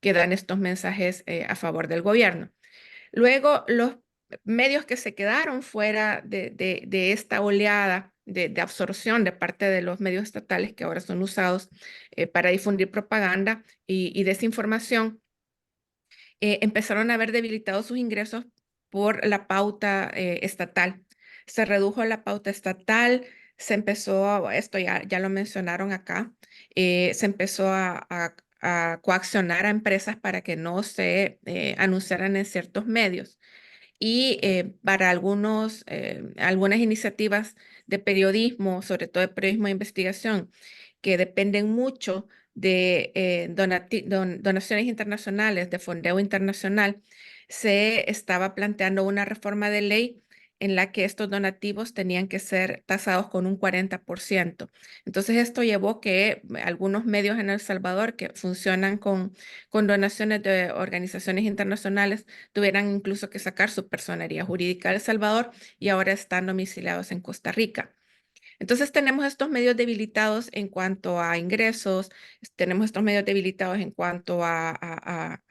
que dan estos mensajes a favor del gobierno. Luego, los medios que se quedaron fuera de esta oleada de absorción de parte de los medios estatales que ahora son usados para difundir propaganda y desinformación, empezaron a ver debilitados sus ingresos por la pauta estatal. Se redujo la pauta estatal, se empezó, esto ya lo mencionaron acá, se empezó a coaccionar a empresas para que no se anunciaran en ciertos medios. Y para algunas iniciativas de periodismo, sobre todo de periodismo de investigación, que dependen mucho de donaciones internacionales, de fondeo internacional, se estaba planteando una reforma de ley en la que estos donativos tenían que ser tasados con un 40%. Entonces, esto llevó que algunos medios en El Salvador que funcionan con donaciones de organizaciones internacionales tuvieran incluso que sacar su personería jurídica de El Salvador y ahora están domiciliados en Costa Rica. Entonces tenemos estos medios debilitados en cuanto a ingresos, tenemos estos medios debilitados en cuanto a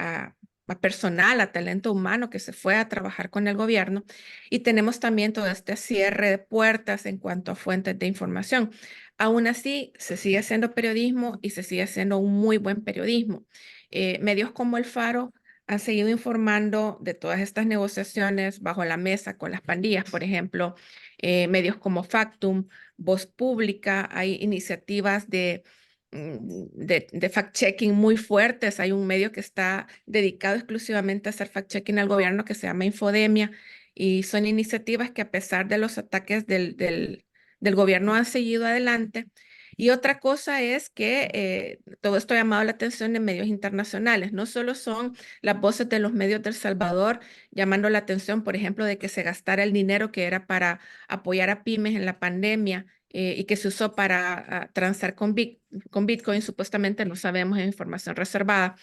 personal, a talento humano que se fue a trabajar con el gobierno y tenemos también todo este cierre de puertas en cuanto a fuentes de información. Aún así, se sigue haciendo periodismo y se sigue haciendo un muy buen periodismo. Medios como El Faro han seguido informando de todas estas negociaciones bajo la mesa con las pandillas, por ejemplo, medios como Factum, Voz Pública, hay iniciativas de fact-checking muy fuertes. Hay un medio que está dedicado exclusivamente a hacer fact-checking al gobierno que se llama Infodemia y son iniciativas que a pesar de los ataques del gobierno han seguido adelante. Y otra cosa es que todo esto ha llamado la atención de medios internacionales. No solo son las voces de los medios de El Salvador llamando la atención, por ejemplo, de que se gastara el dinero que era para apoyar a pymes en la pandemia y que se usó para transar con Bitcoin, supuestamente no sabemos, es información reservada,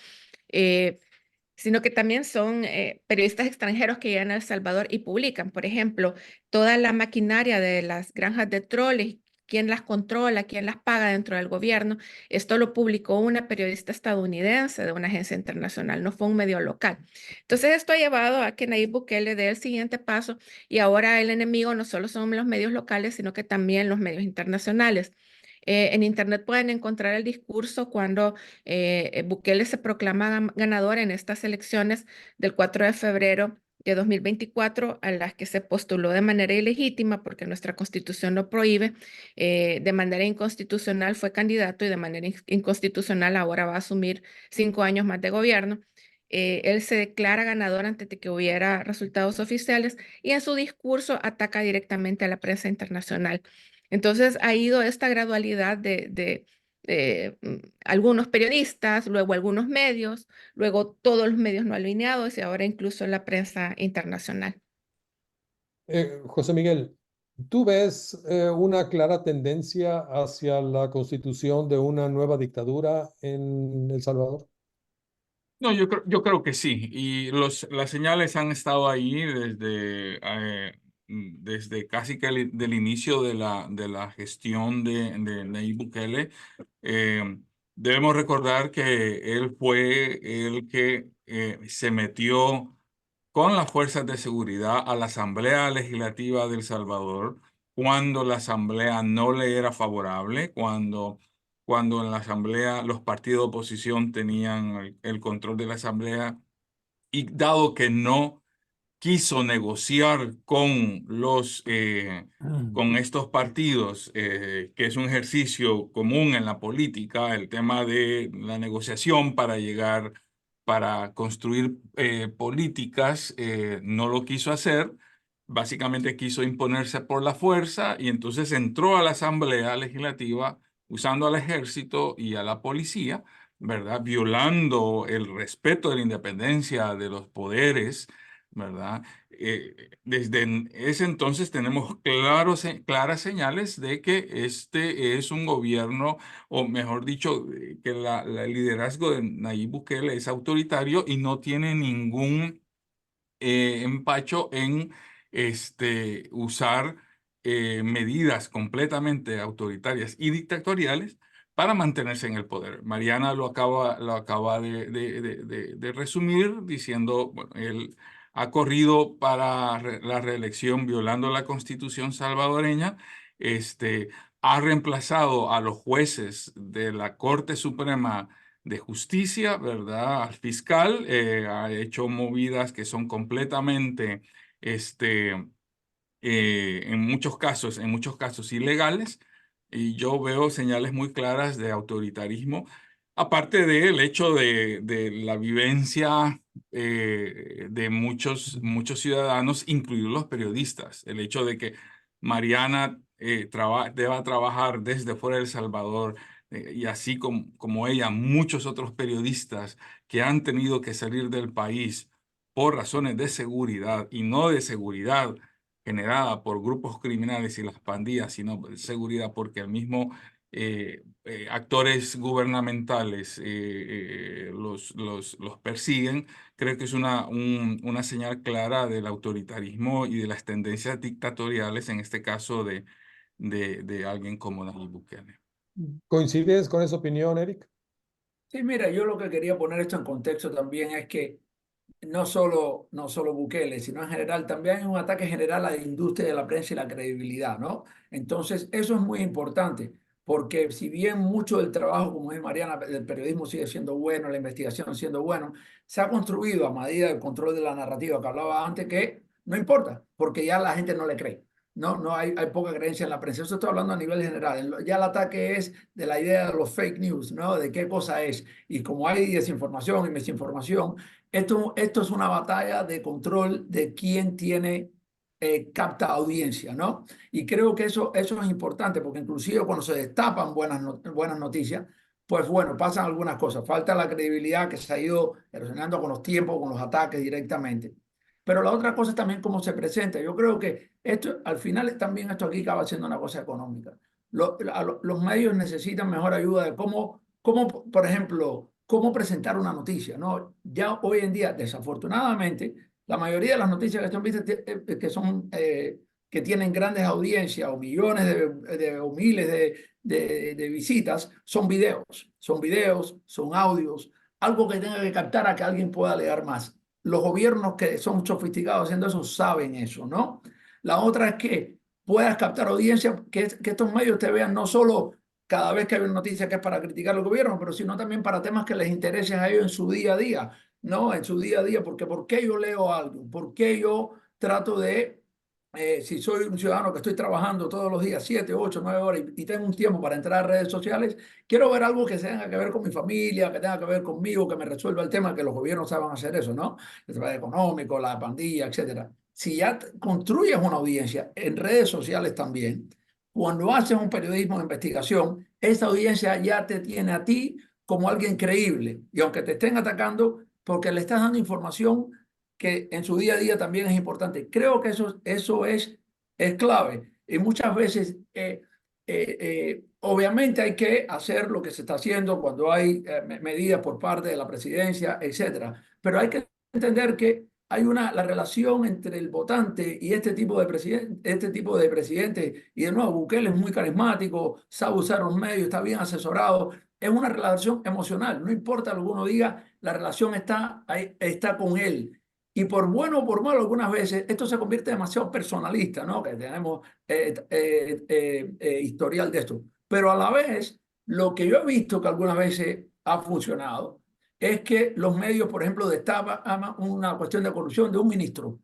sino que también son periodistas extranjeros que llegan a El Salvador y publican, por ejemplo, toda la maquinaria de las granjas de troles, quién las controla, quién las paga dentro del gobierno. Esto lo publicó una periodista estadounidense de una agencia internacional, no fue un medio local. Entonces esto ha llevado a que Nayib Bukele dé el siguiente paso y ahora el enemigo no solo son los medios locales, sino que también los medios internacionales. En Internet pueden encontrar el discurso cuando Bukele se proclama ganador en estas elecciones del 4 de febrero de 2024, a las que se postuló de manera ilegítima, porque nuestra constitución lo prohíbe, de manera inconstitucional fue candidato y de manera inconstitucional ahora va a asumir 5 años más de gobierno. Él se declara ganador antes de que hubiera resultados oficiales y en su discurso ataca directamente a la prensa internacional. Entonces ha ido esta gradualidad de algunos periodisas, luego algunos medios, luego todos los medios no alineados y ahora incluso la prensa internacional. José Miguel, ¿tú ves una clara tendencia hacia la constitución de una nueva dictadura en El Salvador? No, yo creo que sí. Y las señales han estado ahí desde casi que del inicio de la gestión de Nayib Bukele. Debemos recordar que él fue el que se metió con las fuerzas de seguridad a la Asamblea Legislativa de El Salvador cuando la Asamblea no le era favorable, cuando en la Asamblea los partidos de oposición tenían el control de la Asamblea, y dado que no quiso negociar con estos partidos, que es un ejercicio común en la política, el tema de la negociación para construir políticas, no lo quiso hacer. Básicamente quiso imponerse por la fuerza y entonces entró a la Asamblea Legislativa usando al ejército y a la policía, ¿verdad? Violando el respeto de la independencia de los poderes, ¿verdad? Desde ese entonces tenemos claras señales de que este es un gobierno, o mejor dicho, que el liderazgo de Nayib Bukele es autoritario y no tiene ningún empacho en usar medidas completamente autoritarias y dictatoriales para mantenerse en el poder. Mariana lo acaba de resumir diciendo, bueno, él ha corrido para la reelección violando la Constitución salvadoreña, ha reemplazado a los jueces de la Corte Suprema de Justicia, ¿verdad? Al fiscal, ha hecho movidas que son completamente, en muchos casos ilegales, y yo veo señales muy claras de autoritarismo, aparte del hecho de la vivencia de muchos ciudadanos, incluidos los periodistas, el hecho de que Mariana deba trabajar desde fuera de El Salvador, y así como ella, muchos otros periodistas que han tenido que salir del país por razones de seguridad y no de seguridad generada por grupos criminales y las pandillas, sino de seguridad porque el mismo actores gubernamentales los persiguen. Creo que es una señal clara del autoritarismo y de las tendencias dictatoriales, en este caso de alguien como Nayib Bukele. ¿Coincides con esa opinión, Eric? Sí, mira, yo lo que quería poner esto en contexto también es que no solo Bukele, sino en general, también hay un ataque general a la industria de la prensa y la credibilidad, ¿no? Entonces, eso es muy importante, porque si bien mucho del trabajo, como dice Mariana, el periodismo sigue siendo bueno, la investigación siendo bueno, se ha construido a medida del control de la narrativa que hablaba antes, que no importa, porque ya la gente no le cree. No hay poca creencia en la prensa. Eso estoy hablando a nivel general. Ya el ataque es de la idea de los fake news, ¿no? De qué cosa es. Y como hay desinformación y misinformación, esto es una batalla de control de quién capta audiencia, ¿no? Y creo que eso es importante, porque inclusive cuando se destapan buenas noticias, pues bueno, pasan algunas cosas. Falta la credibilidad que se ha ido erosionando con los tiempos, con los ataques directamente. Pero la otra cosa es también cómo se presenta. Yo creo que esto, al final, también esto aquí acaba siendo una cosa económica. Los medios necesitan mejor ayuda de cómo, por ejemplo, cómo presentar una noticia, ¿no? Ya hoy en día, desafortunadamente, la mayoría de las noticias que son vistas, que tienen grandes audiencias o millones o miles de visitas, son videos, son audios, algo que tenga que captar a que alguien pueda leer más. Los gobiernos que son sofisticados haciendo eso saben eso, ¿no? La otra es que puedas captar audiencia, que estos medios te vean no solo cada vez que hay una noticia que es para criticar al gobierno, pero sino también para temas que les interesen a ellos en su día a día, ¿no? En su día a día, porque ¿por qué yo leo algo? ¿Por qué yo trato de, si soy un ciudadano que estoy trabajando todos los días, 7, 8, 9 horas y tengo un tiempo para entrar a redes sociales, quiero ver algo que tenga que ver con mi familia, que tenga que ver conmigo, que me resuelva el tema, que los gobiernos saben hacer eso, ¿no? El tema económico, la pandilla, etcétera. Si ya construyes una audiencia en redes sociales también, cuando haces un periodismo de investigación, esa audiencia ya te tiene a ti como alguien creíble. Y aunque te estén atacando, porque le estás dando información que en su día a día también es importante. Creo que eso es clave. Y muchas veces, obviamente hay que hacer lo que se está haciendo cuando hay medidas por parte de la presidencia, etcétera. Pero hay que entender que hay la relación entre el votante y este tipo de presidente, y de nuevo, Bukele es muy carismático, sabe usar los medios, está bien asesorado, es una relación emocional, no importa lo que uno diga, la relación está, ahí, está con él. Y por bueno o por malo, algunas veces esto se convierte demasiado personalista, ¿no? Que tenemos historial de esto. Pero a la vez, lo que yo he visto que algunas veces ha funcionado es que los medios, por ejemplo, destapan una cuestión de corrupción de un ministro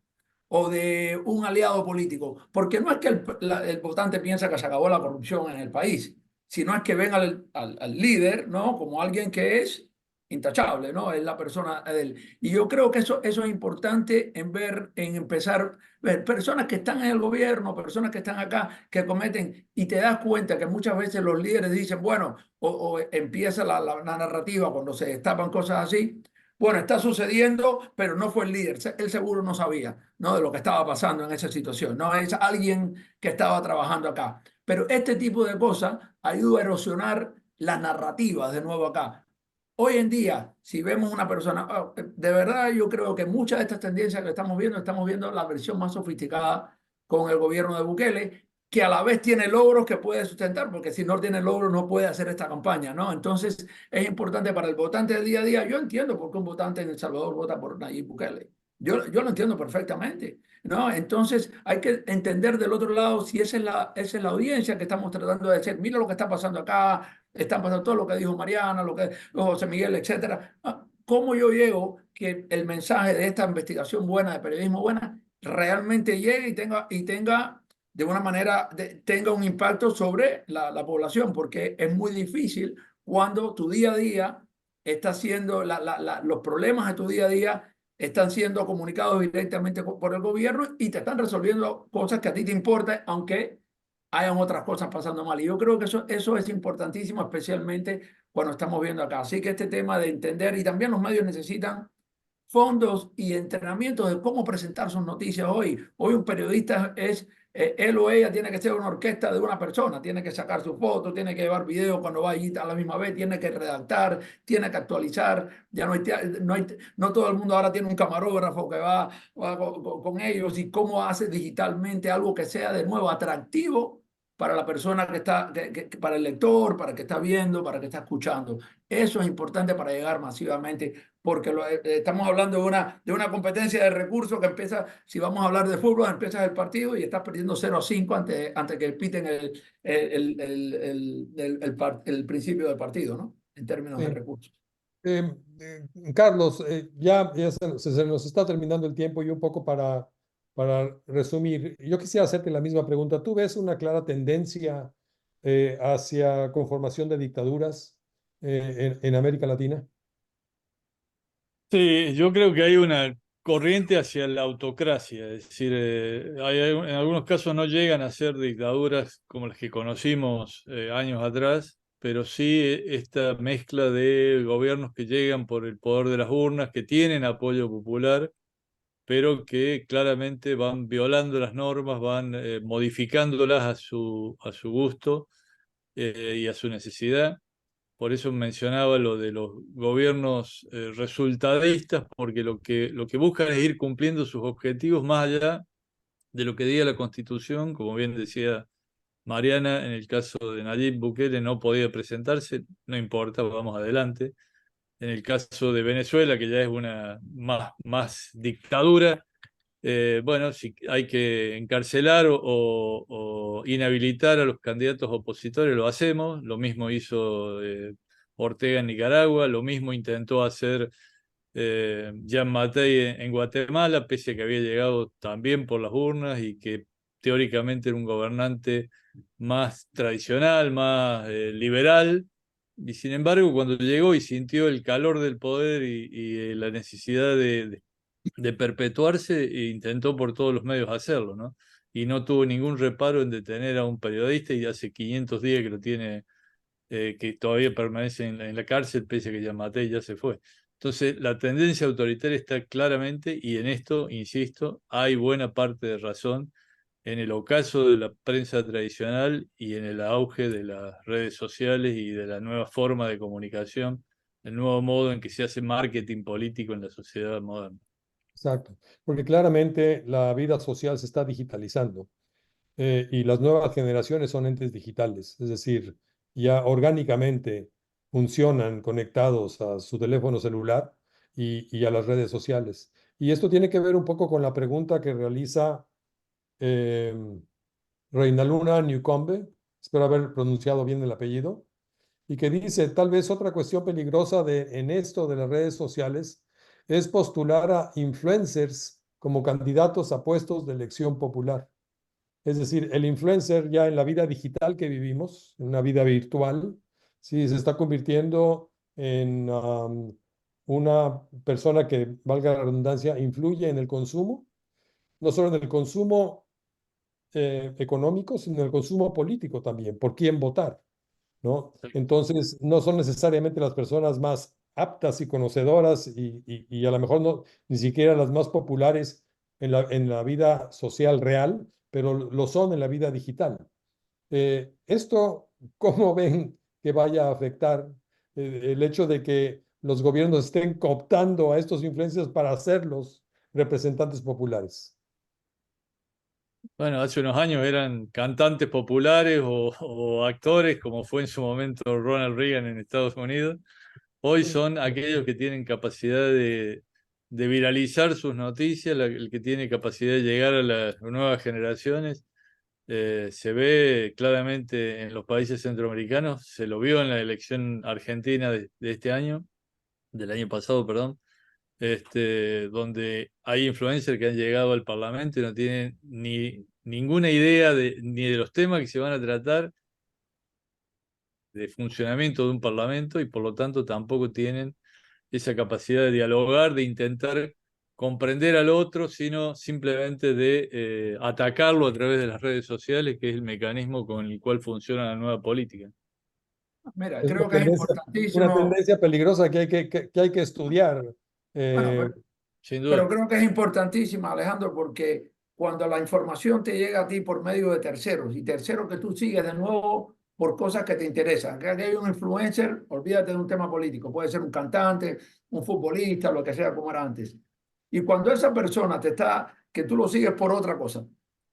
o de un aliado político, porque no es que el votante piensa que se acabó la corrupción en el país, sino es que ven al líder, ¿no? Como alguien que es intachable, ¿no? Es la persona de él. Y yo creo que eso es importante en empezar, ver personas que están en el gobierno, personas que están acá, que cometen, y te das cuenta que muchas veces los líderes dicen, bueno, o empieza la narrativa cuando se destapan cosas así. Bueno, está sucediendo, pero no fue el líder. Él seguro no sabía, ¿no? De lo que estaba pasando en esa situación. No es alguien que estaba trabajando acá. Pero este tipo de cosas ayuda a erosionar las narrativas de nuevo acá. Hoy en día, si vemos una persona, de verdad yo creo que muchas de estas tendencias que estamos viendo la versión más sofisticada con el gobierno de Bukele, que a la vez tiene logros que puede sustentar, porque si no tiene logros no puede hacer esta campaña, ¿no? Entonces es importante para el votante del día a día. Yo entiendo por qué un votante en El Salvador vota por Nayib Bukele. Yo lo entiendo perfectamente, ¿no? Entonces hay que entender del otro lado si esa es la audiencia que estamos tratando de hacer. Mira lo que está pasando acá, están pasando todo lo que dijo Mariana, lo que José Miguel, etcétera. ¿Cómo yo llego que el mensaje de esta investigación buena, de periodismo buena, realmente llegue y tenga de una manera, tenga un impacto sobre la población? Porque es muy difícil cuando tu día a día está siendo, los problemas de tu día a día están siendo comunicados directamente por el gobierno y te están resolviendo cosas que a ti te importan, aunque hayan otras cosas pasando mal. Y yo creo que eso es importantísimo, especialmente cuando estamos viendo acá. Así que este tema de entender, y también los medios necesitan fondos y entrenamientos de cómo presentar sus noticias hoy. Hoy un periodista es, él o ella tiene que ser una orquesta de una persona, tiene que sacar su foto, tiene que llevar video cuando va allí a la misma vez, tiene que redactar, tiene que actualizar. Ya no todo el mundo ahora tiene un camarógrafo que va con ellos, y cómo hace digitalmente algo que sea de nuevo atractivo para la persona que está, para el lector, para el que está viendo, para el que está escuchando. Eso es importante para llegar masivamente, porque estamos hablando de una competencia de recursos que empieza, si vamos a hablar de fútbol, empiezas el partido y estás perdiendo 0-5 antes que piten el principio del partido, ¿no? En términos de recursos. Carlos, ya se nos está terminando el tiempo, y un poco para resumir, yo quisiera hacerte la misma pregunta. ¿Tú ves una clara tendencia hacia conformación de dictaduras en América Latina? Sí, yo creo que hay una corriente hacia la autocracia, es decir, en algunos casos no llegan a ser dictaduras como las que conocimos años atrás, pero sí esta mezcla de gobiernos que llegan por el poder de las urnas, que tienen apoyo popular, pero que claramente van violando las normas, van modificándolas a su gusto y a su necesidad. Por eso mencionaba lo de los gobiernos resultadistas, porque lo que buscan es ir cumpliendo sus objetivos más allá de lo que diga la Constitución. Como bien decía Mariana, en el caso de Nayib Bukele no podía presentarse, no importa, vamos adelante. En el caso de Venezuela, que ya es una más dictadura, bueno, si hay que encarcelar o inhabilitar a los candidatos opositores, lo hacemos. Lo mismo hizo Ortega en Nicaragua, lo mismo intentó hacer Jean Mattei en Guatemala, pese a que había llegado también por las urnas y que teóricamente era un gobernante más tradicional, más liberal. Y sin embargo, cuando llegó y sintió el calor del poder y la necesidad de perpetuarse, e intentó por todos los medios hacerlo, ¿no? Y no tuvo ningún reparo en detener a un periodista, y hace 500 días que lo tiene que todavía permanece en la cárcel, pese a que Giammattei ya se fue. Entonces, la tendencia autoritaria está claramente, y en esto, insisto, hay buena parte de razón en el ocaso de la prensa tradicional y en el auge de las redes sociales y de la nueva forma de comunicación, el nuevo modo en que se hace marketing político en la sociedad moderna. Exacto, porque claramente la vida social se está digitalizando y las nuevas generaciones son entes digitales, es decir, ya orgánicamente funcionan conectados a su teléfono celular y a las redes sociales. Y esto tiene que ver un poco con la pregunta que realiza eh, Reinaluna Newcombe, espero haber pronunciado bien el apellido, y que dice, tal vez otra cuestión peligrosa en esto de las redes sociales es postular a influencers como candidatos a puestos de elección popular. Es decir, el influencer ya en la vida digital que vivimos, en una vida virtual, sí, se está convirtiendo en una persona que, valga la redundancia, influye en el consumo, no solo en el consumo económico, sino en el consumo político también, por quién votar, ¿no? Entonces, no son necesariamente las personas más aptas y conocedoras y a lo mejor no, ni siquiera las más populares en la vida social real, pero lo son en la vida digital. Esto, ¿cómo ven que vaya a afectar el hecho de que los gobiernos estén cooptando a estos influencers para hacerlos representantes populares? Bueno, hace unos años eran cantantes populares o actores, como fue en su momento Ronald Reagan en Estados Unidos. Hoy son aquellos que tienen capacidad de viralizar sus noticias, el que tiene capacidad de llegar a las nuevas generaciones. Se ve claramente en los países centroamericanos, se lo vio en la elección argentina de este año, del año pasado, perdón, donde hay influencers que han llegado al Parlamento y no tienen ninguna idea ni de los temas que se van a tratar, de funcionamiento de un Parlamento, y por lo tanto tampoco tienen esa capacidad de dialogar, de intentar comprender al otro, sino simplemente de atacarlo a través de las redes sociales, que es el mecanismo con el cual funciona la nueva política. Mira, Es creo que es una importantísimo. tendencia peligrosa que hay que estudiar. Bueno, Sin pero duda. creo que es importantísima, Alejandro, porque cuando la información te llega a ti por medio de terceros y terceros que tú sigues de nuevo por cosas que te interesan, que hay un influencer, olvídate de un tema político, puede ser un cantante, un futbolista, lo que sea como era antes. Y cuando esa persona que tú lo sigues por otra cosa,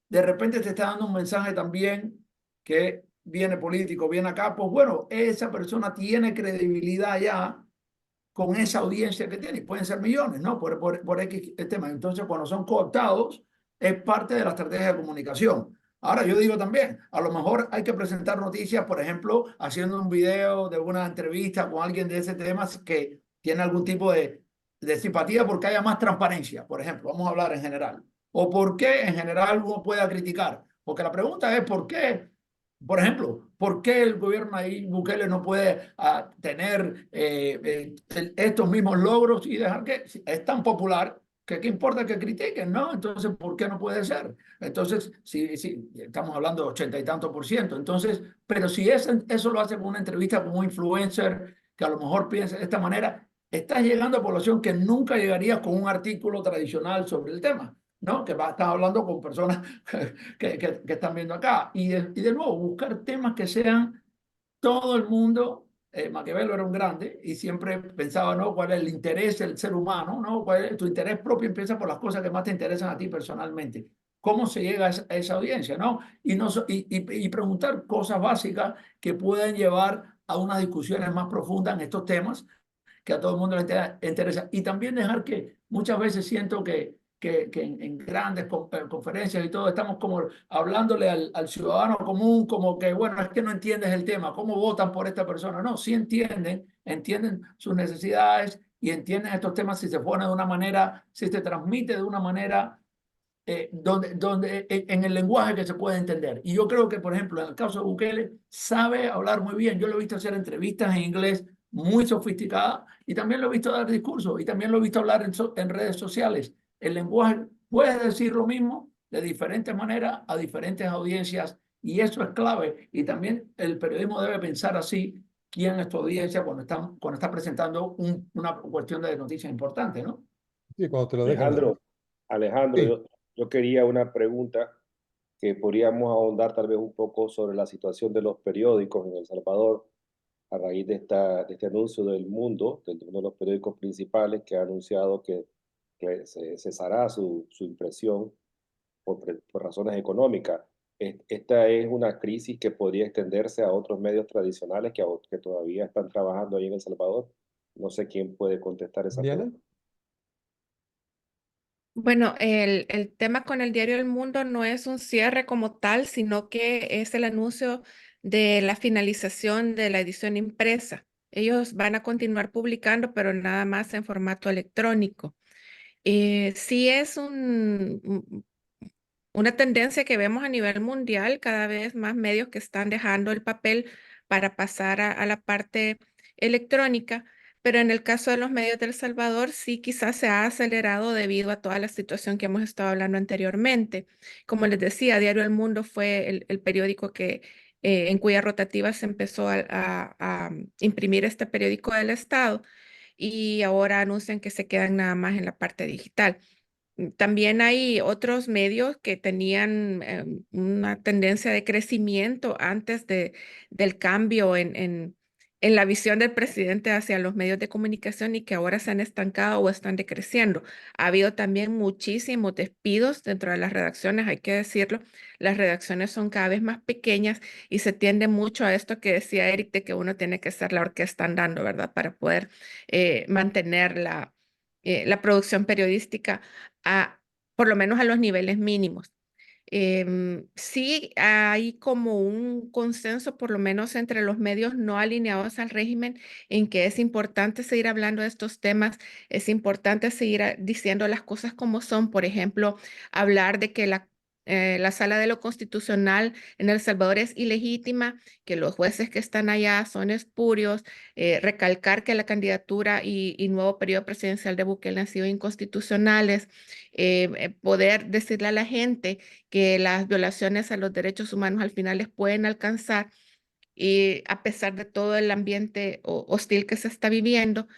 de repente te está dando un mensaje también que viene político, viene acá, pues bueno, esa persona tiene credibilidad ya con esa audiencia que tiene, y pueden ser millones, ¿no? Por X tema. Entonces, cuando son cooptados, es parte de la estrategia de comunicación. Ahora, yo digo también, a lo mejor hay que presentar noticias, por ejemplo, haciendo un video de una entrevista con alguien de ese tema que tiene algún tipo de simpatía porque haya más transparencia, por ejemplo, vamos a hablar en general. O por qué en general uno pueda criticar. Porque la pregunta es por qué. Por ejemplo, ¿por qué el gobierno ahí, Bukele, no puede tener estos mismos logros y dejar que es tan popular que qué importa que critiquen, ¿no? Entonces, ¿por qué no puede ser? Entonces, si estamos hablando de 80 y tantos %. Entonces, pero si eso lo hace con una entrevista con un influencer que a lo mejor piensa de esta manera, estás llegando a población que nunca llegaría con un artículo tradicional sobre el tema, ¿no? Que estás hablando con personas que están viendo acá. Y de nuevo, buscar temas que sean todo el mundo. Maquiavelo era un grande y siempre pensaba, ¿no? ¿Cuál es el interés del ser humano? ¿No? ¿Cuál es tu interés propio? Empieza por las cosas que más te interesan a ti personalmente. ¿Cómo se llega a esa audiencia? ¿No? Y preguntar cosas básicas que pueden llevar a unas discusiones más profundas en estos temas que a todo el mundo le interesa. Y también dejar que muchas veces siento que en grandes conferencias y todo estamos como hablándole al ciudadano común como que, bueno, es que no entiendes el tema, ¿cómo votan por esta persona? No, sí entienden sus necesidades y entienden estos temas si se pone de una manera, si se transmite de una manera donde en el lenguaje que se puede entender. Y yo creo que, por ejemplo, en el caso de Bukele, sabe hablar muy bien. Yo lo he visto hacer entrevistas en inglés muy sofisticadas y también lo he visto dar discursos y también lo he visto hablar en redes sociales. El lenguaje puede decir lo mismo de diferentes maneras a diferentes audiencias y eso es clave. Y también el periodismo debe pensar así, quién es tu audiencia cuando estás presentando una cuestión de noticia importante, ¿no? Sí, cuando te lo dejan así. Alejandro, Sí, yo quería una pregunta que podríamos ahondar tal vez un poco sobre la situación de los periódicos en El Salvador a raíz de este anuncio del Mundo, de uno de los periódicos principales que ha anunciado que se cesará su impresión por razones económicas. Esta es una crisis que podría extenderse a otros medios tradicionales que todavía están trabajando ahí en El Salvador. No sé quién puede contestar esa Diana. pregunta. Bueno, el tema con el diario El Mundo no es un cierre como tal, sino que es el anuncio de la finalización de la edición impresa. Ellos van a continuar publicando, pero nada más en formato electrónico. Sí es una tendencia que vemos a nivel mundial, cada vez más medios que están dejando el papel para pasar a la parte electrónica, pero en el caso de los medios de El Salvador, sí quizás se ha acelerado debido a toda la situación que hemos estado hablando anteriormente. Como les decía, Diario El Mundo fue el periódico en cuya rotativa se empezó a imprimir este periódico del Estado y ahora anuncian que se quedan nada más en la parte digital. También hay otros medios que tenían una tendencia de crecimiento antes del cambio en la visión del presidente hacia los medios de comunicación y que ahora se han estancado o están decreciendo. Ha habido también muchísimos despidos dentro de las redacciones, hay que decirlo. Las redacciones son cada vez más pequeñas y se tiende mucho a esto que decía Eric, de que uno tiene que ser la orquesta andando, ¿verdad? Para poder mantener la producción periodística por lo menos a los niveles mínimos. Sí hay como un consenso, por lo menos entre los medios no alineados al régimen, en que es importante seguir hablando de estos temas, es importante seguir diciendo las cosas como son, por ejemplo, hablar de que la Sala de lo Constitucional en El Salvador es ilegítima, que los jueces que están allá son espurios, recalcar que la candidatura y nuevo periodo presidencial de Bukele han sido inconstitucionales, poder decirle a la gente que las violaciones a los derechos humanos al final les pueden alcanzar y a pesar de todo el ambiente hostil que se está viviendo.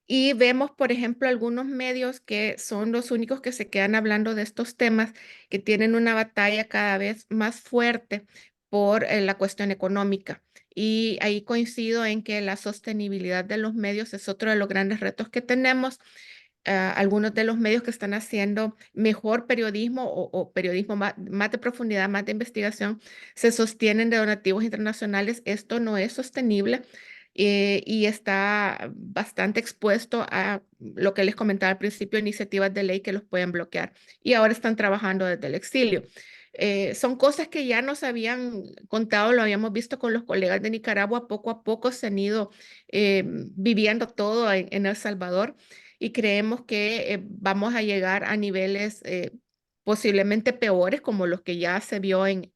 Y vemos, por ejemplo, algunos medios que son los únicos que se quedan hablando de estos temas, que tienen una batalla cada vez más fuerte por la cuestión económica. Y ahí coincido en que la sostenibilidad de los medios es otro de los grandes retos que tenemos. Algunos de los medios que están haciendo mejor periodismo o periodismo más de profundidad, más de investigación, se sostienen de donativos internacionales. Esto no es sostenible y está bastante expuesto a lo que les comentaba al principio, iniciativas de ley que los pueden bloquear. Y ahora están trabajando desde el exilio. Son cosas que ya nos habían contado, lo habíamos visto con los colegas de Nicaragua, poco a poco se han ido viviendo todo en El Salvador y creemos que vamos a llegar a niveles posiblemente peores como los que ya se vio en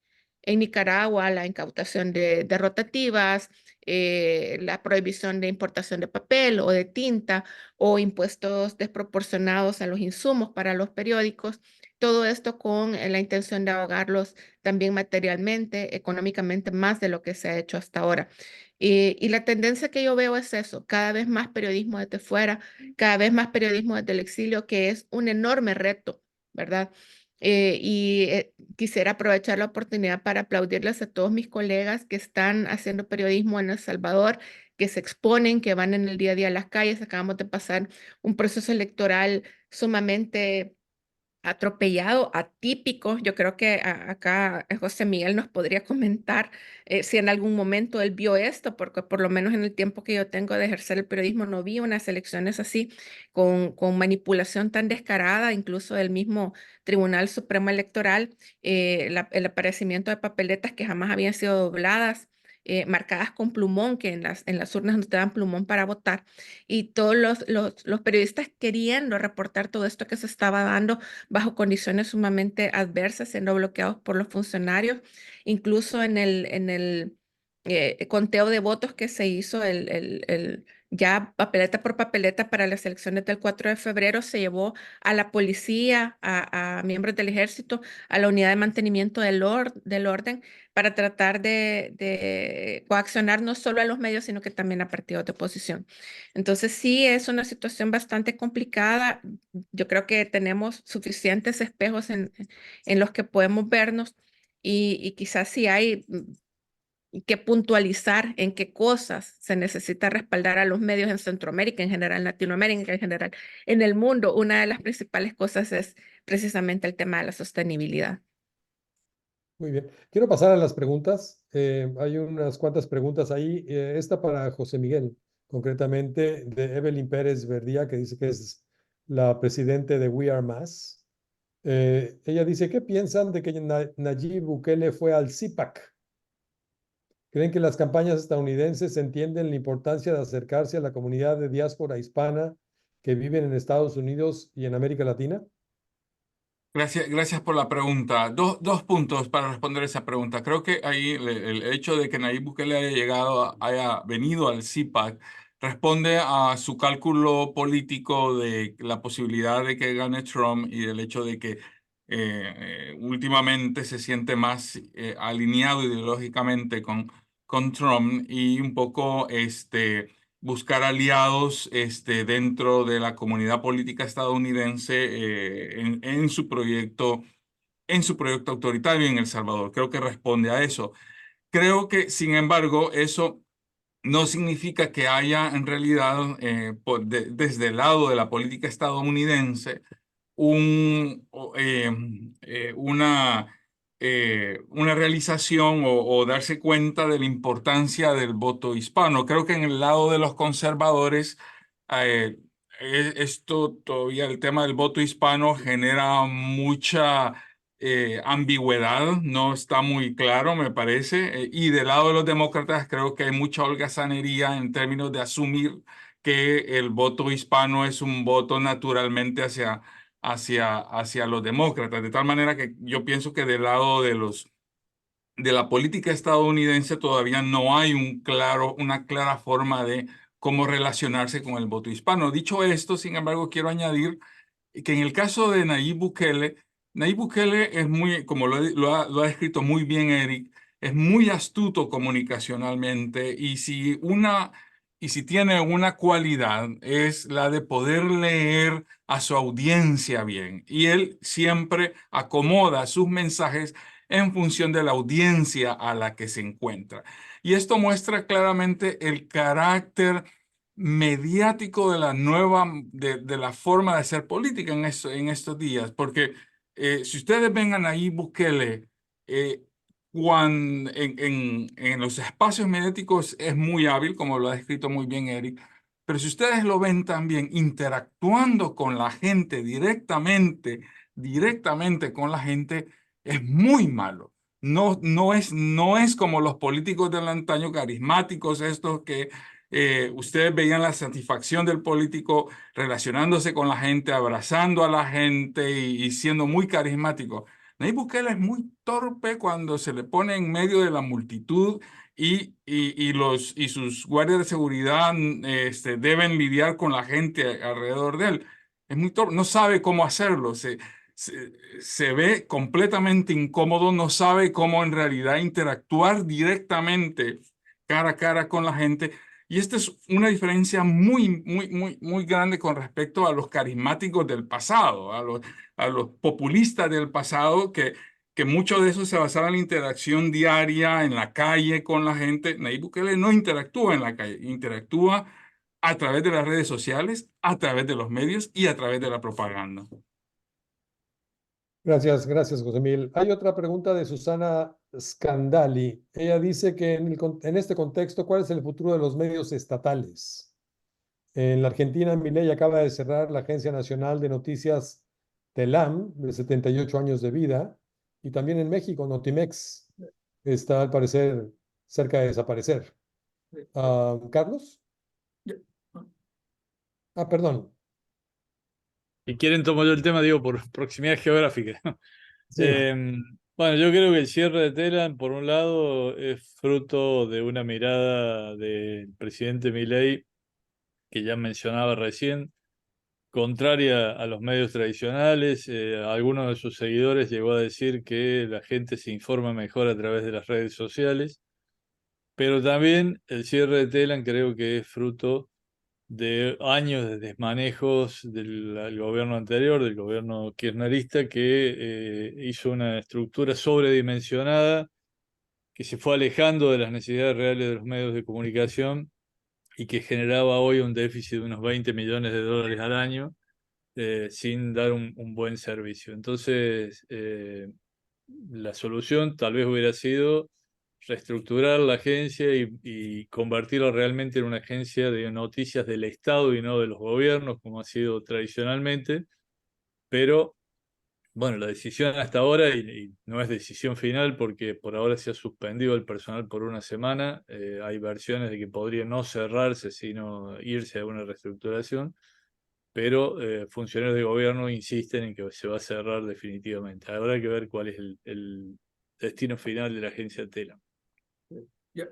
Nicaragua, la incautación de rotativas, la prohibición de importación de papel o de tinta o impuestos desproporcionados a los insumos para los periódicos. Todo esto con la intención de ahogarlos también materialmente, económicamente, más de lo que se ha hecho hasta ahora. Y la tendencia que yo veo es eso, cada vez más periodismo desde fuera, cada vez más periodismo desde el exilio, que es un enorme reto, ¿verdad? Quisiera aprovechar la oportunidad para aplaudirles a todos mis colegas que están haciendo periodismo en El Salvador, que se exponen, que van en el día a día a las calles. Acabamos de pasar un proceso electoral sumamente atropellado, atípico. Yo creo que acá José Miguel nos podría comentar si en algún momento él vio esto, porque por lo menos en el tiempo que yo tengo de ejercer el periodismo no vi unas elecciones así, con manipulación tan descarada, incluso del mismo Tribunal Supremo Electoral, el aparecimiento de papeletas que jamás habían sido dobladas. Marcadas con plumón, que en las urnas no te dan plumón para votar, y todos los periodistas queriendo reportar todo esto que se estaba dando bajo condiciones sumamente adversas, siendo bloqueados por los funcionarios, incluso en el conteo de votos que se hizo Ya papeleta por papeleta para las elecciones del 4 de febrero se llevó a la policía, a miembros del ejército, a la unidad de mantenimiento del orden para tratar de coaccionar no solo a los medios, sino que también a partidos de oposición. Entonces sí es una situación bastante complicada. Yo creo que tenemos suficientes espejos en los que podemos vernos y quizás sí hay que puntualizar en qué cosas se necesita respaldar a los medios en Centroamérica, en general, en Latinoamérica, en general, en el mundo. Una de las principales cosas es precisamente el tema de la sostenibilidad. Muy bien. Quiero pasar a las preguntas. Hay unas cuantas preguntas ahí. Esta para José Miguel, concretamente de Evelyn Pérez Verdía, que dice que es la presidente de We Are Más. Ella dice, ¿qué piensan de que Nayib Bukele fue al CIPAC? ¿Creen que las campañas estadounidenses entienden la importancia de acercarse a la comunidad de diáspora hispana que viven en Estados Unidos y en América Latina? Gracias por la pregunta. Dos puntos para responder esa pregunta. Creo que ahí el hecho de que Nayib Bukele haya venido al CIPAC responde a su cálculo político de la posibilidad de que gane Trump y del hecho de que últimamente se siente más alineado ideológicamente con Trump y un poco buscar aliados dentro de la comunidad política estadounidense en su proyecto autoritario en El Salvador. Creo que responde a eso. Creo que, sin embargo, eso no significa que haya en realidad, desde el lado de la política estadounidense, un, o, una realización o darse cuenta de la importancia del voto hispano. Creo que en el lado de los conservadores, eh, esto todavía, el tema del voto hispano genera mucha ambigüedad, no está muy claro, me parece. Y del lado de los demócratas, creo que hay mucha holgazanería en términos de asumir que el voto hispano es un voto naturalmente hacia los demócratas, de tal manera que yo pienso que del lado de la política estadounidense todavía no hay una clara forma de cómo relacionarse con el voto hispano. Dicho esto, sin embargo, quiero añadir que en el caso de Nayib Bukele es muy, como lo ha descrito muy bien Eric, es muy astuto comunicacionalmente y si tiene una cualidad es la de poder leer a su audiencia bien. Y él siempre acomoda sus mensajes en función de la audiencia a la que se encuentra. Y esto muestra claramente el carácter mediático de la forma de hacer política en estos días, porque si ustedes vengan ahí, Bukele, en los espacios mediáticos es muy hábil, como lo ha descrito muy bien Eric, pero si ustedes lo ven también interactuando con la gente directamente con la gente, es muy malo. No es como los políticos del antaño carismáticos, estos que ustedes veían la satisfacción del político relacionándose con la gente, abrazando a la gente y siendo muy carismático. Nayib Bukele es muy torpe cuando se le pone en medio de la multitud y sus guardias de seguridad deben lidiar con la gente alrededor de él. Es muy torpe, no sabe cómo hacerlo. Se ve completamente incómodo, no sabe cómo en realidad interactuar directamente cara a cara con la gente. Y esta es una diferencia muy grande con respecto a los carismáticos del pasado, a los populistas del pasado, que mucho de eso se basaba en la interacción diaria en la calle con la gente. Nayib Bukele no interactúa en la calle, interactúa a través de las redes sociales, a través de los medios y a través de la propaganda. Gracias, gracias, José Miguel. Hay otra pregunta de Susana Scandali. Ella dice que en este contexto, ¿cuál es el futuro de los medios estatales? En la Argentina, Milei acaba de cerrar la Agencia Nacional de Noticias TELAM, de 78 años de vida, y también en México, Notimex está al parecer cerca de desaparecer. ¿Carlos? Perdón. Si quieren tomo yo el tema, digo, por proximidad geográfica. Sí. Bueno, yo creo que el cierre de Telam, por un lado, es fruto de una mirada del presidente Milei que ya mencionaba recién, contraria a los medios tradicionales. Algunos de sus seguidores llegó a decir que la gente se informa mejor a través de las redes sociales, pero también el cierre de Telam creo que es fruto de años de desmanejos del gobierno anterior, del gobierno kirchnerista, que hizo una estructura sobredimensionada, que se fue alejando de las necesidades reales de los medios de comunicación y que generaba hoy un déficit de unos 20 millones de dólares al año, sin dar un buen servicio. Entonces, la solución tal vez hubiera sido reestructurar la agencia y convertirla realmente en una agencia de noticias del Estado y no de los gobiernos, como ha sido tradicionalmente. Pero bueno, la decisión hasta ahora, y no es decisión final porque por ahora se ha suspendido el personal por una semana, hay versiones de que podría no cerrarse, sino irse a una reestructuración, pero funcionarios de gobierno insisten en que se va a cerrar definitivamente. Habrá que ver cuál es el destino final de la agencia Telam.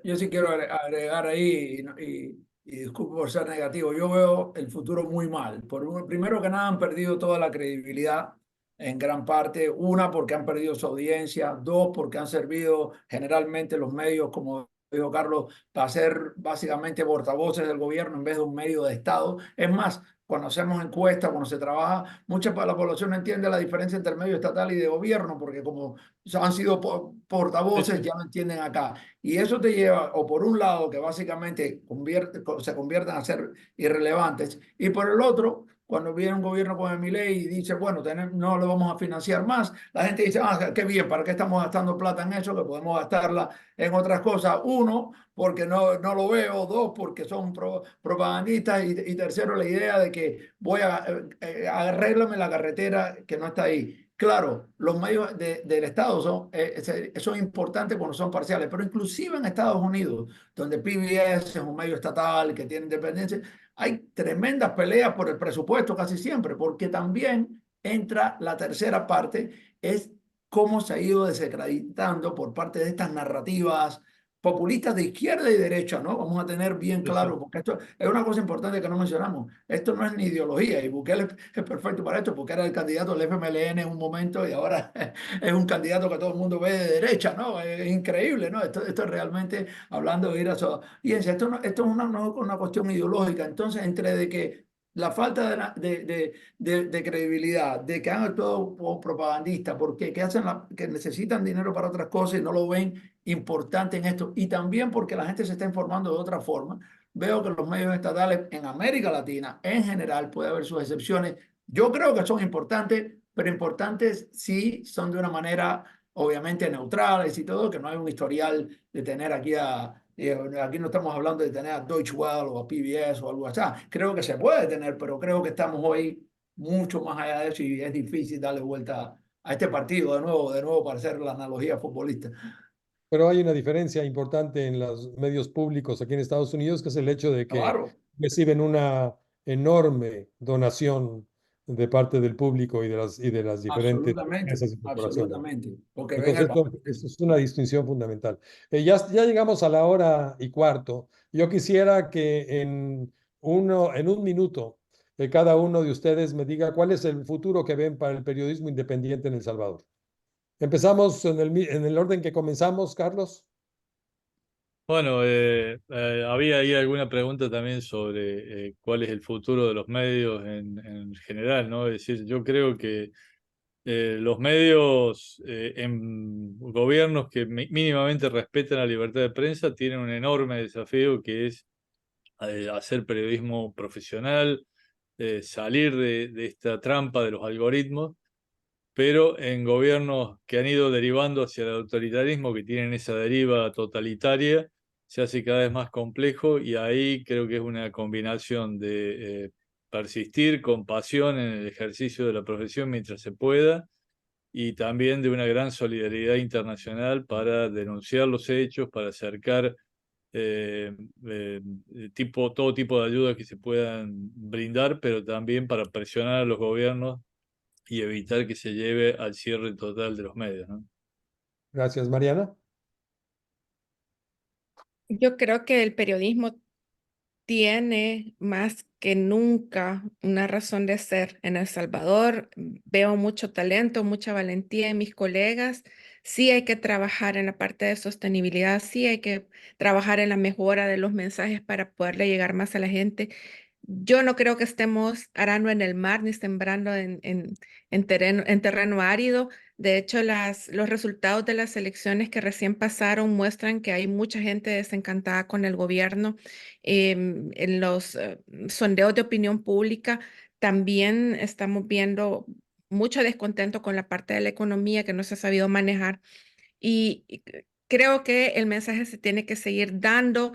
Yo sí quiero agregar ahí, y disculpo por ser negativo, yo veo el futuro muy mal. Primero que nada, han perdido toda la credibilidad en gran parte. Una, porque han perdido su audiencia. Dos, porque han servido generalmente los medios, como dijo Carlos, para ser básicamente portavoces del gobierno en vez de un medio de Estado. Es más, cuando hacemos encuestas, cuando se trabaja, mucha de la población no entiende la diferencia entre el medio estatal y de gobierno, porque como han sido portavoces, ya no entienden acá. Y eso te lleva, o por un lado, que básicamente se convierten a ser irrelevantes, y por el otro, cuando viene un gobierno como Milei y dice, bueno, no lo vamos a financiar más, la gente dice, ah, qué bien, ¿para qué estamos gastando plata en eso? Que podemos gastarla en otras cosas. Uno, porque no lo veo. Dos, porque son propagandistas. Y tercero, la idea de que voy a arréglame la carretera que no está ahí. Claro, los medios del Estado son importantes cuando son parciales, pero inclusive en Estados Unidos, donde PBS es un medio estatal que tiene independencia, hay tremendas peleas por el presupuesto casi siempre, porque también entra la tercera parte, es cómo se ha ido desacreditando por parte de estas narrativas populistas de izquierda y derecha, ¿no? Vamos a tener bien claro, porque esto es una cosa importante que no mencionamos. Esto no es ni ideología, y Bukele es perfecto para esto, porque era el candidato del FMLN en un momento y ahora es un candidato que todo el mundo ve de derecha, ¿no? Es increíble, ¿no? Esto es realmente hablando de ir a su audiencia. Esto es una cuestión ideológica. Entonces, entre de que la falta de credibilidad, de que han actuado como propagandistas, porque que necesitan dinero para otras cosas y no lo ven importante en esto, y también porque la gente se está informando de otra forma. Veo que los medios estatales en América Latina, en general, puede haber sus excepciones. Yo creo que son importantes, pero importantes sí son de una manera obviamente neutrales y todo, que no hay un historial de tener aquí no estamos hablando de tener a Deutsche Welle o a PBS o algo así. Creo que se puede tener, pero creo que estamos hoy mucho más allá de eso y es difícil darle vuelta a este partido de nuevo para hacer la analogía futbolista. Pero hay una diferencia importante en los medios públicos aquí en Estados Unidos, que es el hecho de que Claro, reciben una enorme donación de parte del público y de las diferentes absolutamente, empresas y corporaciones. absolutamente, porque ven Entonces, el valor. esto es una distinción fundamental. Ya llegamos a la hora y cuarto. Yo quisiera que en un minuto cada uno de ustedes me diga cuál es el futuro que ven para el periodismo independiente en El Salvador. Empezamos en el orden que comenzamos, Carlos. Bueno, había ahí alguna pregunta también sobre cuál es el futuro de los medios en general, ¿no? Es decir, yo creo que los medios en gobiernos que mínimamente respetan la libertad de prensa tienen un enorme desafío, que es hacer periodismo profesional, salir de esta trampa de los algoritmos, pero en gobiernos que han ido derivando hacia el autoritarismo, que tienen esa deriva totalitaria, se hace cada vez más complejo, y ahí creo que es una combinación de persistir con pasión en el ejercicio de la profesión mientras se pueda, y también de una gran solidaridad internacional para denunciar los hechos, para acercar eh, eh, todo tipo de ayudas que se puedan brindar, pero también para presionar a los gobiernos y evitar que se lleve al cierre total de los medios, ¿no? Gracias, Mariana. Yo creo que el periodismo tiene más que nunca una razón de ser en El Salvador. Veo mucho talento, mucha valentía en mis colegas. Sí hay que trabajar en la parte de sostenibilidad, sí hay que trabajar en la mejora de los mensajes para poderle llegar más a la gente. Yo no creo que estemos arando en el mar ni sembrando en terreno árido. De hecho, los resultados de las elecciones que recién pasaron muestran que hay mucha gente desencantada con el gobierno. En los sondeos de opinión pública también estamos viendo mucho descontento con la parte de la economía que no se ha sabido manejar. Y creo que el mensaje se tiene que seguir dando.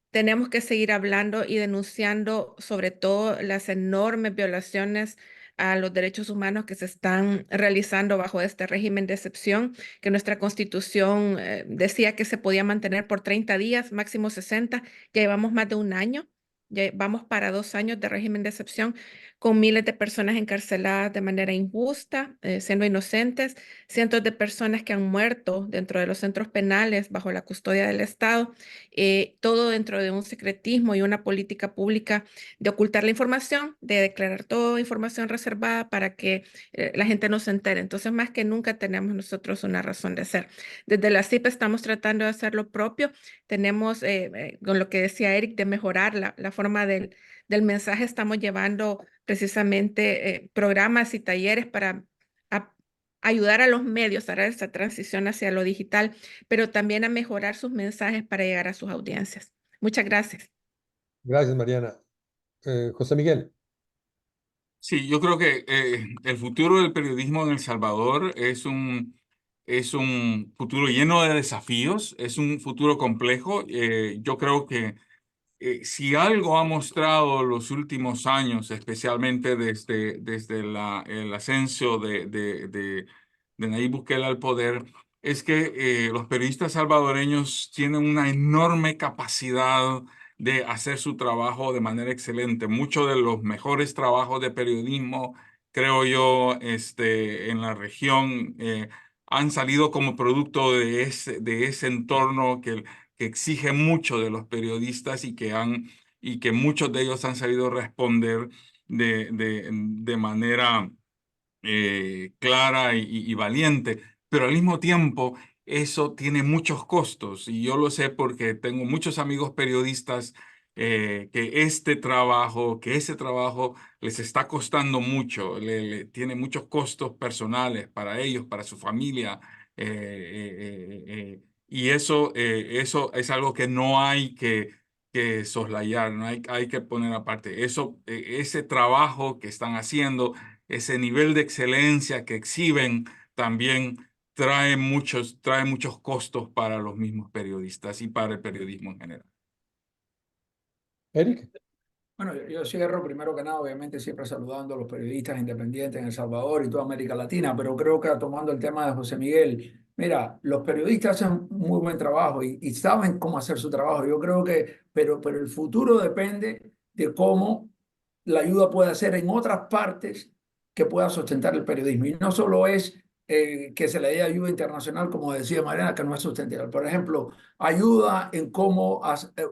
Tenemos que seguir hablando y denunciando sobre todo las enormes violaciones a los derechos humanos que se están realizando bajo este régimen de excepción, que nuestra Constitución decía que se podía mantener por 30 días, máximo 60. Ya llevamos más de un año, ya vamos para 2 años de régimen de excepción, con miles de personas encarceladas de manera injusta, siendo inocentes, cientos de personas que han muerto dentro de los centros penales bajo la custodia del Estado, todo dentro de un secretismo y una política pública de ocultar la información, de declarar toda información reservada para que la gente no se entere. Entonces, más que nunca tenemos nosotros una razón de ser. Desde la CIP estamos tratando de hacer lo propio. Tenemos, con lo que decía Eric, de mejorar la forma del mensaje. Estamos llevando precisamente programas y talleres para ayudar a los medios a dar esta transición hacia lo digital, pero también a mejorar sus mensajes para llegar a sus audiencias. Muchas gracias. Gracias, Mariana. José Miguel. Sí, yo creo que el futuro del periodismo en El Salvador es un futuro lleno de desafíos, es un futuro complejo. Yo creo que si algo ha mostrado los últimos años, especialmente desde el ascenso de Nayib Bukele al poder, es que los periodistas salvadoreños tienen una enorme capacidad de hacer su trabajo de manera excelente. Muchos de los mejores trabajos de periodismo, creo yo, en la región han salido como producto de ese entorno que exige mucho de los periodistas y que muchos de ellos han sabido responder de manera clara y valiente, pero al mismo tiempo eso tiene muchos costos y yo lo sé porque tengo muchos amigos periodistas que ese trabajo les está costando mucho, tiene muchos costos personales para ellos, para su familia. Y eso es algo que no hay que soslayar, no hay que poner aparte. Ese trabajo que están haciendo, ese nivel de excelencia que exhiben, también trae muchos costos para los mismos periodistas y para el periodismo en general. Eric. Bueno, yo cierro primero que nada, obviamente siempre saludando a los periodistas independientes en El Salvador y toda América Latina, pero creo que tomando el tema de José Miguel, mira, los periodistas hacen muy buen trabajo y saben cómo hacer su trabajo. Yo creo que, pero el futuro depende de cómo la ayuda puede ser en otras partes que pueda sustentar el periodismo. Y no solo es que se le dé ayuda internacional, como decía Mariana, que no es sustentable. Por ejemplo, ayuda en cómo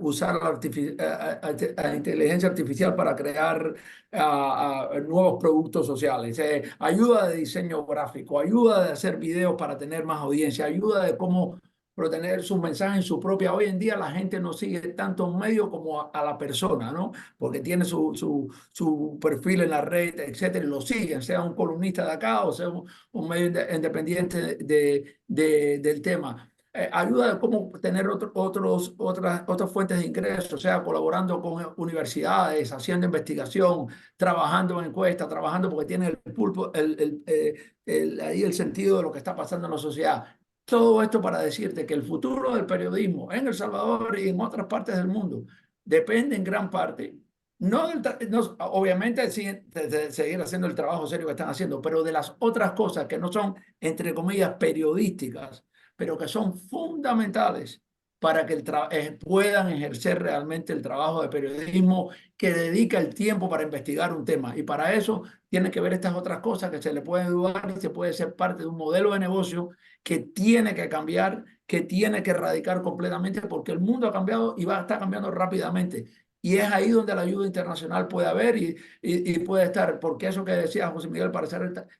usar la inteligencia artificial para crear nuevos productos sociales, ayuda de diseño gráfico, ayuda de hacer videos para tener más audiencia, ayuda de cómo tener sus mensajes en su propia. Hoy en día la gente no sigue tanto un medio como a la persona, ¿no? Porque tiene su perfil en la red, etcétera, y lo siguen, sea un columnista de acá o sea un medio independiente del tema. Ayuda de cómo tener otras fuentes de ingresos, o sea, colaborando con universidades, haciendo investigación, trabajando en encuestas, trabajando porque tiene el pulpo, ahí el sentido de lo que está pasando en la sociedad. Todo esto para decirte que el futuro del periodismo en El Salvador y en otras partes del mundo depende en gran parte, obviamente de seguir haciendo el trabajo serio que están haciendo, pero de las otras cosas que no son, entre comillas, periodísticas, pero que son fundamentales para que puedan ejercer realmente el trabajo de periodismo que dedica el tiempo para investigar un tema. Y para eso tiene que ver estas otras cosas que se le pueden ayudar y se puede ser parte de un modelo de negocio que tiene que cambiar, que tiene que erradicar completamente porque el mundo ha cambiado y está cambiando rápidamente. Y es ahí donde la ayuda internacional puede haber y puede estar, porque eso que decía José Miguel,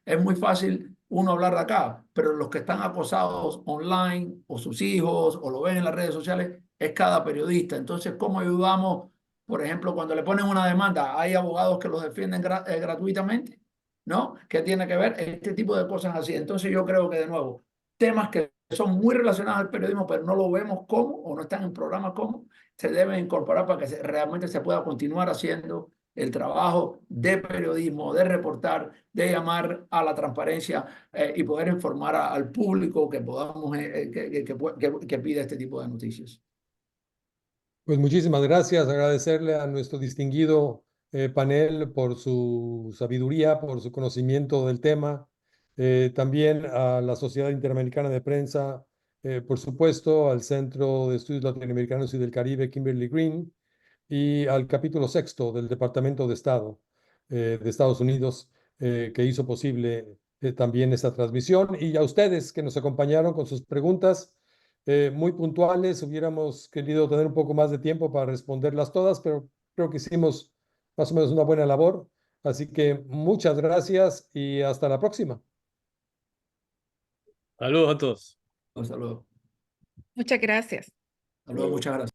es muy fácil uno hablar de acá, pero los que están acosados online, o sus hijos, o lo ven en las redes sociales, es cada periodista. Entonces, ¿cómo ayudamos? Por ejemplo, cuando le ponen una demanda, ¿hay abogados que los defienden gratuitamente? ¿No? ¿Qué tiene que ver? Este tipo de cosas así. Entonces, yo creo que, de nuevo, temas que son muy relacionados al periodismo, pero no lo vemos como, o no están en programas como, se deben incorporar para que realmente se pueda continuar haciendo el trabajo de periodismo, de reportar, de llamar a la transparencia y poder informar al público que podamos que pide este tipo de noticias. Pues muchísimas gracias, agradecerle a nuestro distinguido panel por su sabiduría, por su conocimiento del tema, también a la Sociedad Interamericana de Prensa, por supuesto, al Centro de Estudios Latinoamericanos y del Caribe, Kimberly Green, y al capítulo sexto del Departamento de Estado de Estados Unidos, que hizo posible también esta transmisión, y a ustedes que nos acompañaron con sus preguntas muy puntuales. Hubiéramos querido tener un poco más de tiempo para responderlas todas, pero creo que hicimos más o menos una buena labor. Así que muchas gracias y hasta la próxima. Saludos a todos. Hasta luego. Muchas gracias. Hasta luego, muchas gracias.